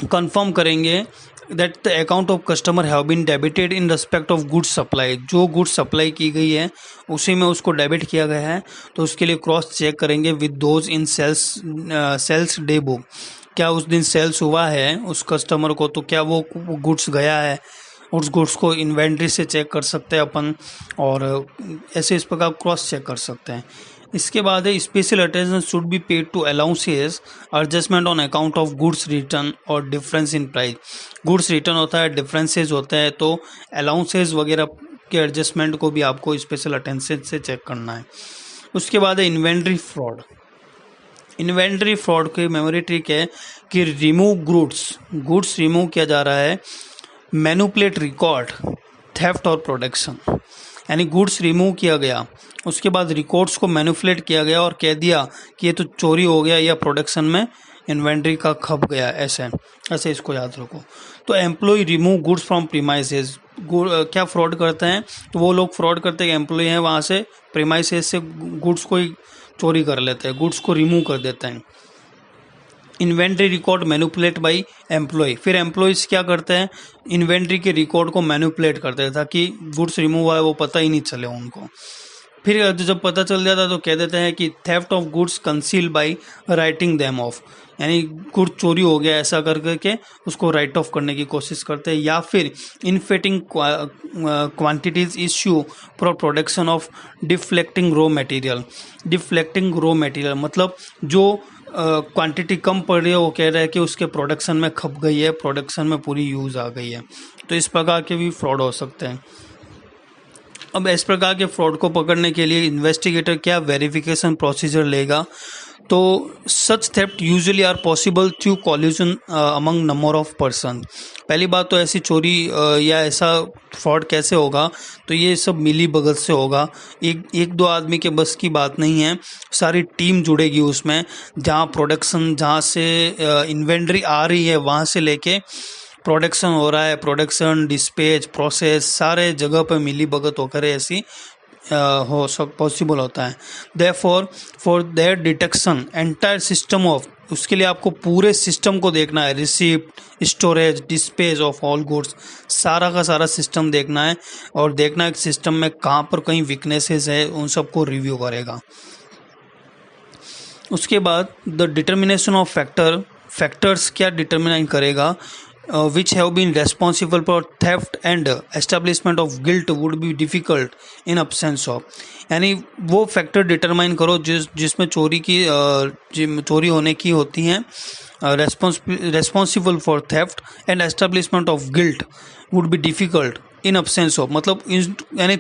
कंफर्म करेंगे that the account of customer have been debited in respect of goods supply, जो गुड्स सप्लाई की गई है उसी में उसको डेबिट किया गया है, तो उसके लिए क्रॉस चेक करेंगे with those in sales day book, क्या उस दिन सेल्स हुआ है उस कस्टमर को, तो क्या वो गुड्स गया है, उस गुड्स को इन्वेंट्री से चेक कर सकते हैं अपन, और ऐसे इस प्रकार क्रॉस चेक कर सकते हैं। इसके बाद है special attention should be paid to allowances adjustment on account of goods return और difference in price, goods return होता है, डिफरेंसेस होता है, तो अलाउंसेस वगैरह के एडजस्टमेंट को भी आपको स्पेशल अटेंशन से चेक करना है। उसके बाद है इन्वेंट्री फ्रॉड, इन्वेंट्री फ्रॉड की मेमोरी ट्रिक है कि रिमूव गुड्स रिमूव किया जा रहा है, मैनिपुलेट रिकॉर्ड, थेफ्ट और प्रोडक्शन। यानी गुड्स रिमूव किया गया, उसके बाद रिकॉर्ड्स को मैनिपुलेट किया गया और कह दिया कि ये तो चोरी हो गया या प्रोडक्शन में इन्वेंट्री का खप गया, ऐसे इसको याद रखो। तो employ remove goods from premises, क्या फ्रॉड करते हैं, तो वो लोग फ्रॉड करते हैं, एम्प्लॉय हैं वहाँ से प्रीमाइसेस से गुड्स को ही चोरी कर लेते हैं, गुड्स को रिमूव कर देते हैं। Inventory record manipulate by employ, फिर एम्प्लॉयज़ क्या करते हैं, इन्वेंट्री के रिकॉर्ड को मैनिपुलेट करते हैं ताकि गुड्स रिमूव हुआ है वो पता ही नहीं चले उनको। फिर जब पता चल जाता है तो कह देते हैं कि theft of goods conceal by writing them of, यानी गुड्स चोरी हो गया ऐसा कर करके उसको राइट ऑफ करने की कोशिश करते हैं। या फिर inflating quantities issue for production of deflecting raw material मतलब जो क्वांटिटी कम पड़ रही है वो कह रहा है कि उसके प्रोडक्शन में खप गई है, प्रोडक्शन में पूरी यूज़ आ गई है। तो इस प्रकार के भी फ्रॉड हो सकते हैं। अब इस प्रकार के फ्रॉड को पकड़ने के लिए इन्वेस्टिगेटर क्या वेरिफिकेशन प्रोसीजर लेगा, तो such theft usually are possible through collusion among number of person. पहली बात तो ऐसी चोरी या ऐसा फ्रॉड कैसे होगा, तो ये सब मिली भगत से होगा, एक दो आदमी के बस की बात नहीं है, सारी टीम जुड़ेगी उसमें। जहाँ प्रोडक्शन, जहाँ से इन्वेंट्री आ रही है वहाँ से लेके प्रोडक्शन हो रहा है, प्रोडक्शन, डिस्पैच, प्रोसेस, सारे जगह पर मिली भगत होकर ऐसी हो सब पॉसिबल होता है। Therefore for their detection entire system of, उसके लिए आपको पूरे सिस्टम को देखना है, receipt, storage, dispatch of all goods, सारा का सारा सिस्टम देखना है और देखना है कि सिस्टम में कहाँ पर कहीं वीकनेसेस है उन सबको रिव्यू करेगा। उसके बाद द डिटर्मिनेशन ऑफ फैक्टर्स क्या डिटर्मिन करेगा, which have been responsible for theft and establishment of guilt would be difficult in absence of, यानी वो फैक्टर डिटरमाइन करो जिसमें चोरी होने की होती हैं, responsible for theft and establishment of guilt would be difficult in absence of, मतलब यानी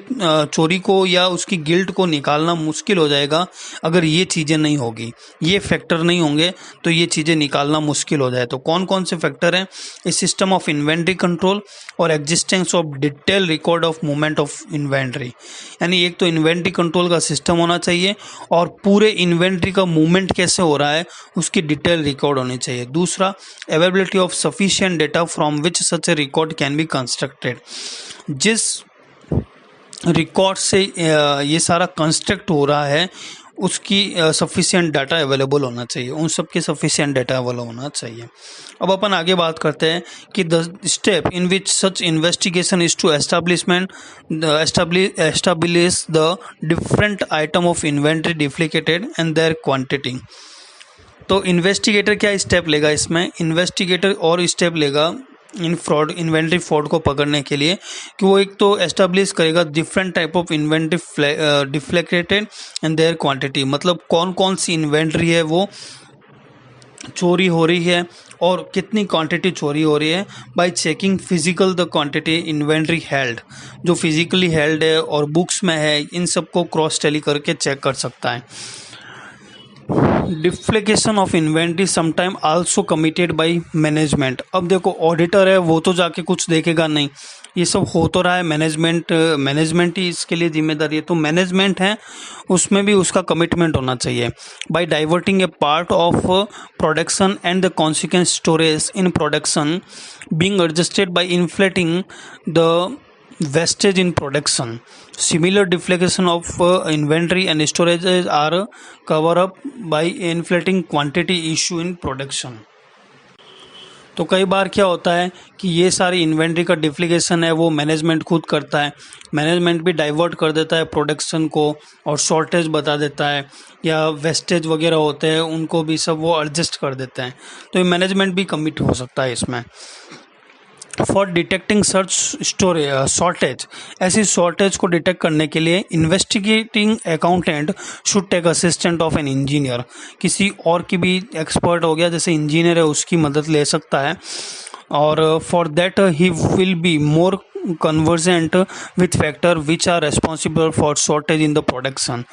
चोरी को या उसकी गिल्ट को निकालना मुश्किल हो जाएगा अगर ये चीज़ें नहीं होगी, ये फैक्टर नहीं होंगे तो ये चीज़ें निकालना मुश्किल हो जाए। तो कौन कौन से फैक्टर हैं, इस सिस्टम ऑफ इन्वेंट्री कंट्रोल और existence of detail record of movement of inventory, यानी एक तो इन्वेंट्री कंट्रोल का सिस्टम होना चाहिए और पूरे इन्वेंट्री का मूवमेंट कैसे हो रहा है उसकी डिटेल रिकॉर्ड होनी चाहिए। दूसरा, availability of sufficient data from which such A record can be constructed, जिस रिकॉर्ड से ये सारा कंस्ट्रक्ट हो रहा है उसकी सफिशिएंट डाटा अवेलेबल होना चाहिए, उन सब के सफिशिएंट डाटा अवेलेबल होना चाहिए। अब अपन आगे बात करते हैं कि the step in which such investigation is to establish the different item of inventory duplicated and their quantity. तो इन्वेस्टिगेटर क्या स्टेप लेगा इसमें, इन्वेस्टिगेटर और स्टेप लेगा इन्वेंट्री फ्रॉड को पकड़ने के लिए कि वो एक तो एस्टेब्लिश करेगा different type of inventory deflected and their quantity, मतलब कौन कौन सी इन्वेंट्री है वो चोरी हो रही है और कितनी क्वांटिटी चोरी हो रही है, bye checking physical the quantity inventory held, जो फिजिकली हेल्ड है और बुक्स में है, इन सबको क्रॉस टैली करके चेक कर सकता है। Defalcation of inventory sometime also committed by management. अब देखो ऑडिटर है वो तो जाके कुछ देखेगा नहीं, ये सब हो तो रहा है मैनेजमेंट ही इसके लिए जिम्मेदारी है, तो मैनेजमेंट है उसमें भी उसका कमिटमेंट होना चाहिए। By diverting a part of production and the consequent storage in production being adjusted by inflating the wastage in production. Similar deflation of inventory and storages are cover up by inflating quantity issue in production. तो कई बार क्या होता है कि ये सारी inventory का डिफ्लिकेशन है वो मैनेजमेंट खुद करता है, मैनेजमेंट भी डाइवर्ट कर देता है प्रोडक्शन को और शॉर्टेज बता देता है या वेस्टेज वगैरह होते हैं उनको भी सब वो एडजस्ट कर देते हैं, तो ये मैनेजमेंट भी कमिट हो सकता है इसमें। फॉर डिटेक्टिंग सर्च शॉर्टेज, ऐसी शॉर्टेज को डिटेक्ट करने के लिए investigating accountant should take assistant of an engineer, किसी और की भी एक्सपर्ट हो गया जैसे इंजीनियर है उसकी मदद ले सकता है, और for that he will be more convergent with factor which are responsible for shortage in the production.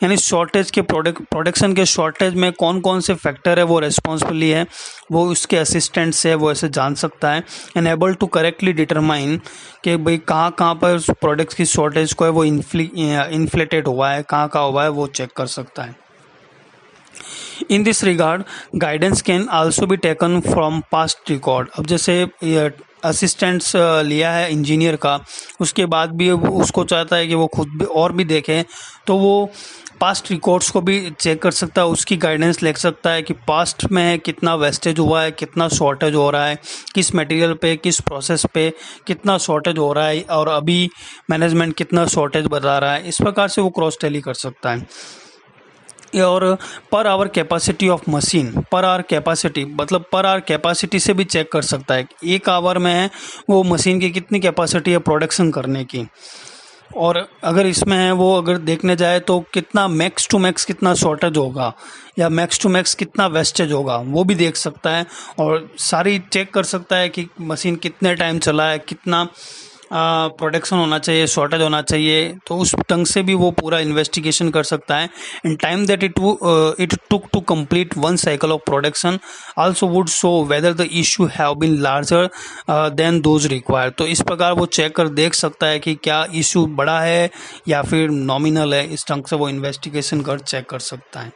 यानी शॉर्टेज के प्रोडक्शन के शॉर्टेज में कौन कौन से फैक्टर है वो रेस्पॉन्सिबली है, वो उसके असिस्टेंट से वो ऐसे जान सकता है। And able to correctly determine कि भाई कहाँ कहाँ पर प्रोडक्ट्स की शॉर्टेज को है वो इन्फ्लेटेड हुआ है, कहाँ कहाँ हुआ है वो चेक कर सकता है। In this regard guidance can also be taken from past record. अब जैसे असिस्टेंट्स लिया है इंजीनियर का, उसके बाद भी उसको चाहता है कि वो खुद भी और भी देखे, तो वो पास्ट रिकॉर्ड्स को भी चेक कर सकता है, उसकी गाइडेंस ले सकता है कि पास्ट में कितना वेस्टेज हुआ है, कितना शॉर्टेज हो रहा है, किस मटेरियल पे, किस प्रोसेस पे कितना शॉर्टेज हो रहा है, और अभी मैनेजमेंट कितना शॉर्टेज बता रहा है। इस प्रकार से वो क्रॉस टैली कर सकता है। और per hour capacity of machine, per hour capacity मतलब पर आवर कैपेसिटी से भी चेक कर सकता है एक आवर में है वो मशीन की कितनी कैपेसिटी है प्रोडक्शन करने की। और अगर इसमें है वो अगर देखने जाए तो कितना मैक्स टू मैक्स कितना शॉर्टेज होगा या मैक्स टू मैक्स कितना वेस्टेज होगा वो भी देख सकता है। और सारी चेक कर सकता है कि मशीन कितने टाइम चला है, कितना प्रोडक्शन होना चाहिए, शॉर्टेज होना चाहिए, तो उस ढंग से भी वो पूरा इन्वेस्टिगेशन कर सकता है। And time that it took to complete one cycle of production also would show whether the issue have been larger than those required. तो इस प्रकार वो चेक कर देख सकता है कि क्या इशू बड़ा है या फिर नॉमिनल है, इस ढंग से वो इन्वेस्टिगेशन कर चेक कर सकता है।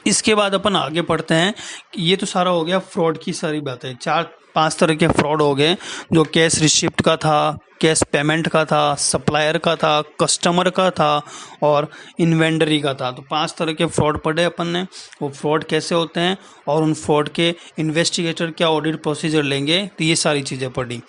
इसके बाद अपन आगे पढ़ते हैं। ये तो सारा हो गया फ्रॉड की सारी बातें, 4-5 तरह के फ्रॉड हो गए, जो कैश रिसिप्ट का था, कैश पेमेंट का था, सप्लायर का था, कस्टमर का था और इन्वेंटरी का था। तो 5 तरह के फ्रॉड पढ़े अपन ने, वो फ्रॉड कैसे होते हैं और उन फ्रॉड के इन्वेस्टिगेटर क्या ऑडिट प्रोसीजर लेंगे, तो ये सारी चीज़ें पढ़ी।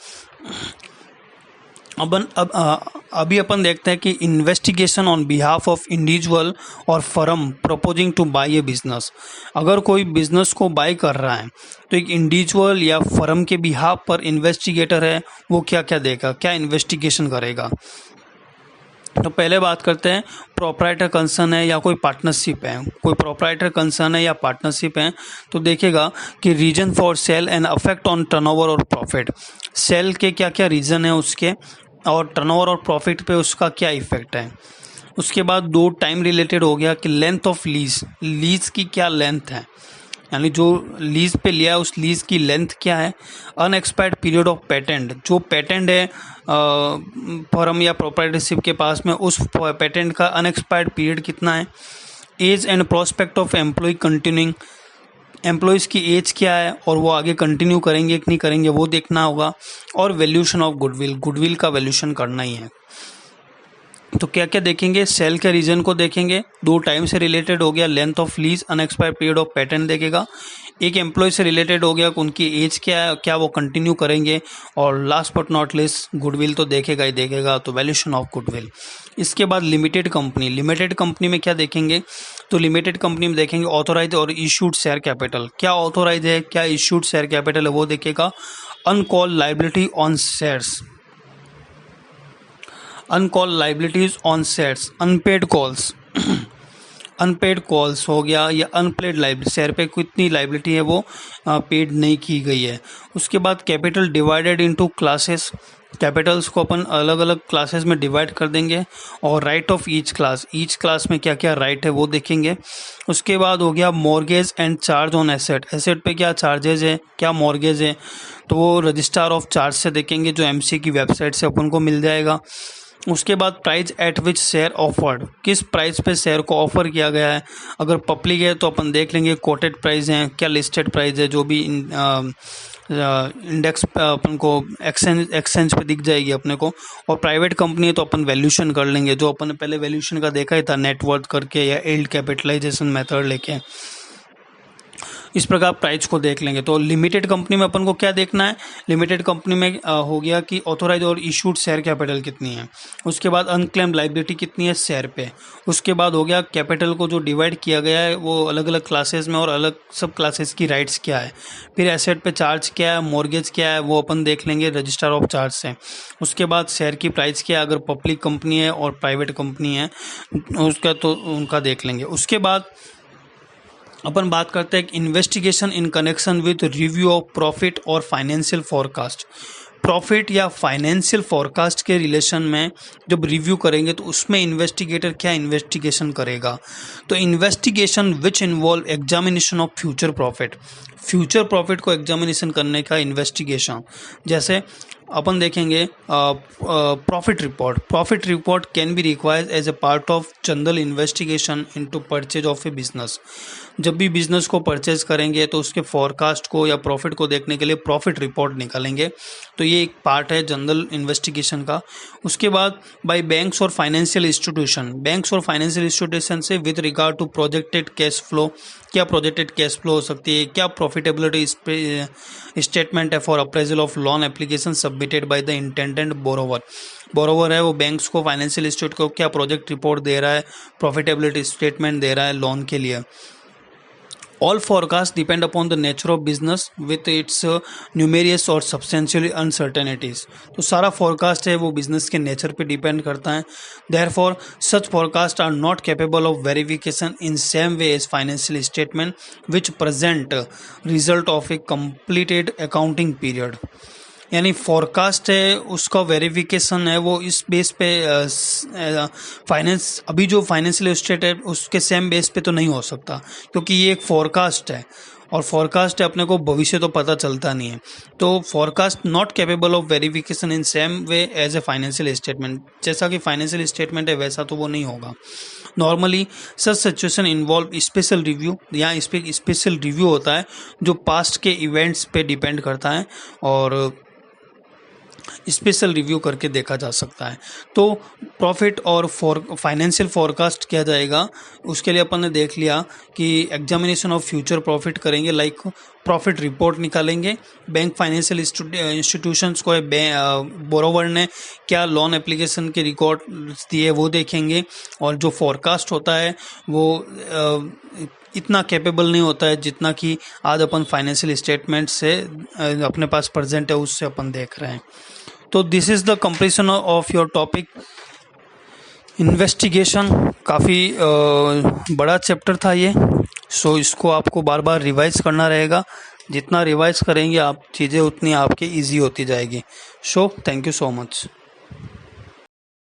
अभी अपन देखते हैं कि investigation on behalf of individual or firm proposing to buy a business. अगर कोई बिजनेस को बाई कर रहा है तो एक इंडिविजुअल या फर्म के बिहाफ पर इन्वेस्टिगेटर है, वो क्या क्या देगा, क्या इन्वेस्टिगेशन करेगा। तो पहले बात करते हैं प्रोप्राइटर कंसर्न है या कोई पार्टनरशिप है, कोई प्रोप्राइटर कंसर्न है या पार्टनरशिप है, तो देखेगा कि reason for sale and affect on turnover और प्रॉफिट। सेल के क्या क्या रीज़न है उसके, और टर्नओवर और प्रॉफिट पे उसका क्या इफेक्ट है। उसके बाद 2 टाइम रिलेटेड हो गया कि लेंथ ऑफ लीज, लीज की क्या लेंथ है, यानी जो लीज पे लिया है उस लीज की लेंथ क्या है। अनएक्सपायर्ड पीरियड ऑफ पेटेंट, जो पेटेंट है फर्म या प्रोप्राइटरशिप के पास में, उस पेटेंट का अनएक्सपायर्ड पीरियड कितना है। Age and prospect of employ continuing, employees की एज क्या है और वो आगे कंटिन्यू करेंगे कि नहीं करेंगे वो देखना होगा। और वैल्यूशन ऑफ गुडविल, गुडविल का वैल्यूशन करना ही है। तो क्या क्या देखेंगे, सेल के रीजन को देखेंगे, 2 टाइम से रिलेटेड हो गया, length of lease, unexpired period of patent देखेगा, एक एम्प्लॉय से रिलेटेड हो गया कि उनकी एज क्या है, क्या वो कंटिन्यू करेंगे, और last but not list goodwill तो देखेगा ही देखेगा, तो वैल्यूशन ऑफ गुडविल। इसके बाद लिमिटेड कंपनी, लिमिटेड कंपनी में क्या देखेंगे, तो लिमिटेड कंपनी में देखेंगे ऑथोराइज और इशूड शेयर कैपिटल, क्या ऑथोराइज है क्या इशूड शेयर कैपिटल है वो देखेगा। Uncalled liability on shares, uncalled liabilities on shares, unpaid calls unpaid calls हो गया, या अनपेड लाइबिलिटी, शेयर पे कितनी लाइबिलिटी है वो पेड नहीं की गई है। उसके बाद capital divided into classes, Capitals को अपन अलग अलग क्लासेस में डिवाइड कर देंगे, और right of each class, each class में क्या क्या राइट है वो देखेंगे। उसके बाद हो गया mortgage and charge on asset, asset पे क्या चार्जेज है, क्या मॉर्गेज है, तो वो रजिस्ट्रार ऑफ चार्ज से देखेंगे, जो एमसी की वेबसाइट से अपन को मिल जाएगा। उसके बाद price at which share offered, किस प्राइस पे शेयर को ऑफर किया गया है। अगर पब्लिक है तो अपन देख लेंगे कोटेड प्राइस है क्या लिस्टेड प्राइस है, जो भी इंडेक्स अपन को एक्सचेंज पे दिख जाएगी अपने को। और प्राइवेट कंपनी है तो अपन वैल्यूशन कर लेंगे, जो अपन ने पहले वैल्यूशन का देखा ही था, नेटवर्थ करके या एल्ड कैपिटलाइजेशन मेथड लेके, इस प्रकार प्राइस को देख लेंगे। तो लिमिटेड कंपनी में अपन को क्या देखना है, लिमिटेड कंपनी में हो गया कि ऑथोराइज और इशूड शेयर कैपिटल कितनी है। उसके बाद अनक्लेम्ड लाइबिलिटी कितनी है शेयर पे। उसके बाद हो गया कैपिटल को जो डिवाइड किया गया है वो अलग अलग क्लासेस में, और अलग सब क्लासेस की राइट्स क्या है। फिर एसेट पे चार्ज क्या है, मॉर्गेज क्या है, वो अपन देख लेंगे रजिस्टर ऑफ चार्ज से। उसके बाद शेयर की प्राइस क्या है, अगर पब्लिक कंपनी है और प्राइवेट कंपनी है उसका तो उनका देख लेंगे। उसके बाद अपन बात करते हैं investigation in connection with review of profit और फाइनेंशियल फोरकास्ट। प्रॉफिट या फाइनेंशियल फोरकास्ट के रिलेशन में जब रिव्यू करेंगे तो उसमें इन्वेस्टिगेटर क्या इन्वेस्टिगेशन करेगा, तो investigation which involve examination of future profit को एग्जामिनेशन करने का इन्वेस्टिगेशन। जैसे अपन देखेंगे profit report can be required as a part of general investigation into purchase of a business. जब भी बिजनेस को परचेज करेंगे तो उसके फॉरकास्ट को या प्रॉफिट को देखने के लिए प्रॉफिट रिपोर्ट निकालेंगे, तो ये एक पार्ट है जनरल इन्वेस्टिगेशन का। उसके बाद बाय बैंक्स और फाइनेंशियल इंस्टीट्यूशन से with regard to projected cash flow, क्या प्रोजेक्टेड कैश फ्लो हो सकती है, क्या प्रॉफिटेबिलिटी स्टेटमेंट है for appraisal of loan application submitted by the intendant borrower है वो बैंक्स को, फाइनेंशियल इंस्टीट्यूट को क्या प्रोजेक्ट रिपोर्ट दे रहा है, प्रॉफिटेबिलिटी स्टेटमेंट दे रहा है लोन के लिए। All forecasts depend upon the nature of business with its numerous और substantial uncertainties। तो सारा forecast है वो business के nature पे depend करता है। Therefore, such forecasts are not capable of verification in same way as financial statement which present result of a completed accounting period। यानी फोरकास्ट है उसका वेरिफिकेशन है वो इस बेस पे अभी जो फाइनेंशियल स्टेट है उसके सेम बेस पे तो नहीं हो सकता, क्योंकि ये एक फोरकास्ट है और फोरकास्ट है, अपने को भविष्य तो पता चलता नहीं है। तो forecast not capable of verification in same way as a financial statement, जैसा कि फाइनेंशियल स्टेटमेंट है वैसा तो वो नहीं होगा। Normally such situation involve special review, यहाँ स्पेशल रिव्यू होता है जो पास्ट के इवेंट्स पे डिपेंड करता है और स्पेशल रिव्यू करके देखा जा सकता है। तो प्रॉफिट और फाइनेंशियल फोरकास्ट किया जाएगा, उसके लिए अपन ने देख लिया कि एग्जामिनेशन ऑफ फ्यूचर प्रॉफिट करेंगे, लाइक प्रॉफिट रिपोर्ट निकालेंगे, बैंक फाइनेंशियल इंस्टीट्यूशंस को बोरोवर ने क्या लोन एप्लीकेशन के रिकॉर्ड दिए वो देखेंगे, और जो फोरकास्ट होता है वो इतना कैपेबल नहीं होता है जितना कि आज अपन फाइनेंशियल स्टेटमेंट से अपने पास प्रेजेंट है उससे अपन देख रहे हैं। तो this is the completion of your topic investigation. काफ़ी बड़ा चैप्टर था ये, सो इसको आपको बार बार रिवाइज करना रहेगा। जितना रिवाइज करेंगे आप चीज़ें उतनी आपके इजी होती जाएगी। So thank you so much.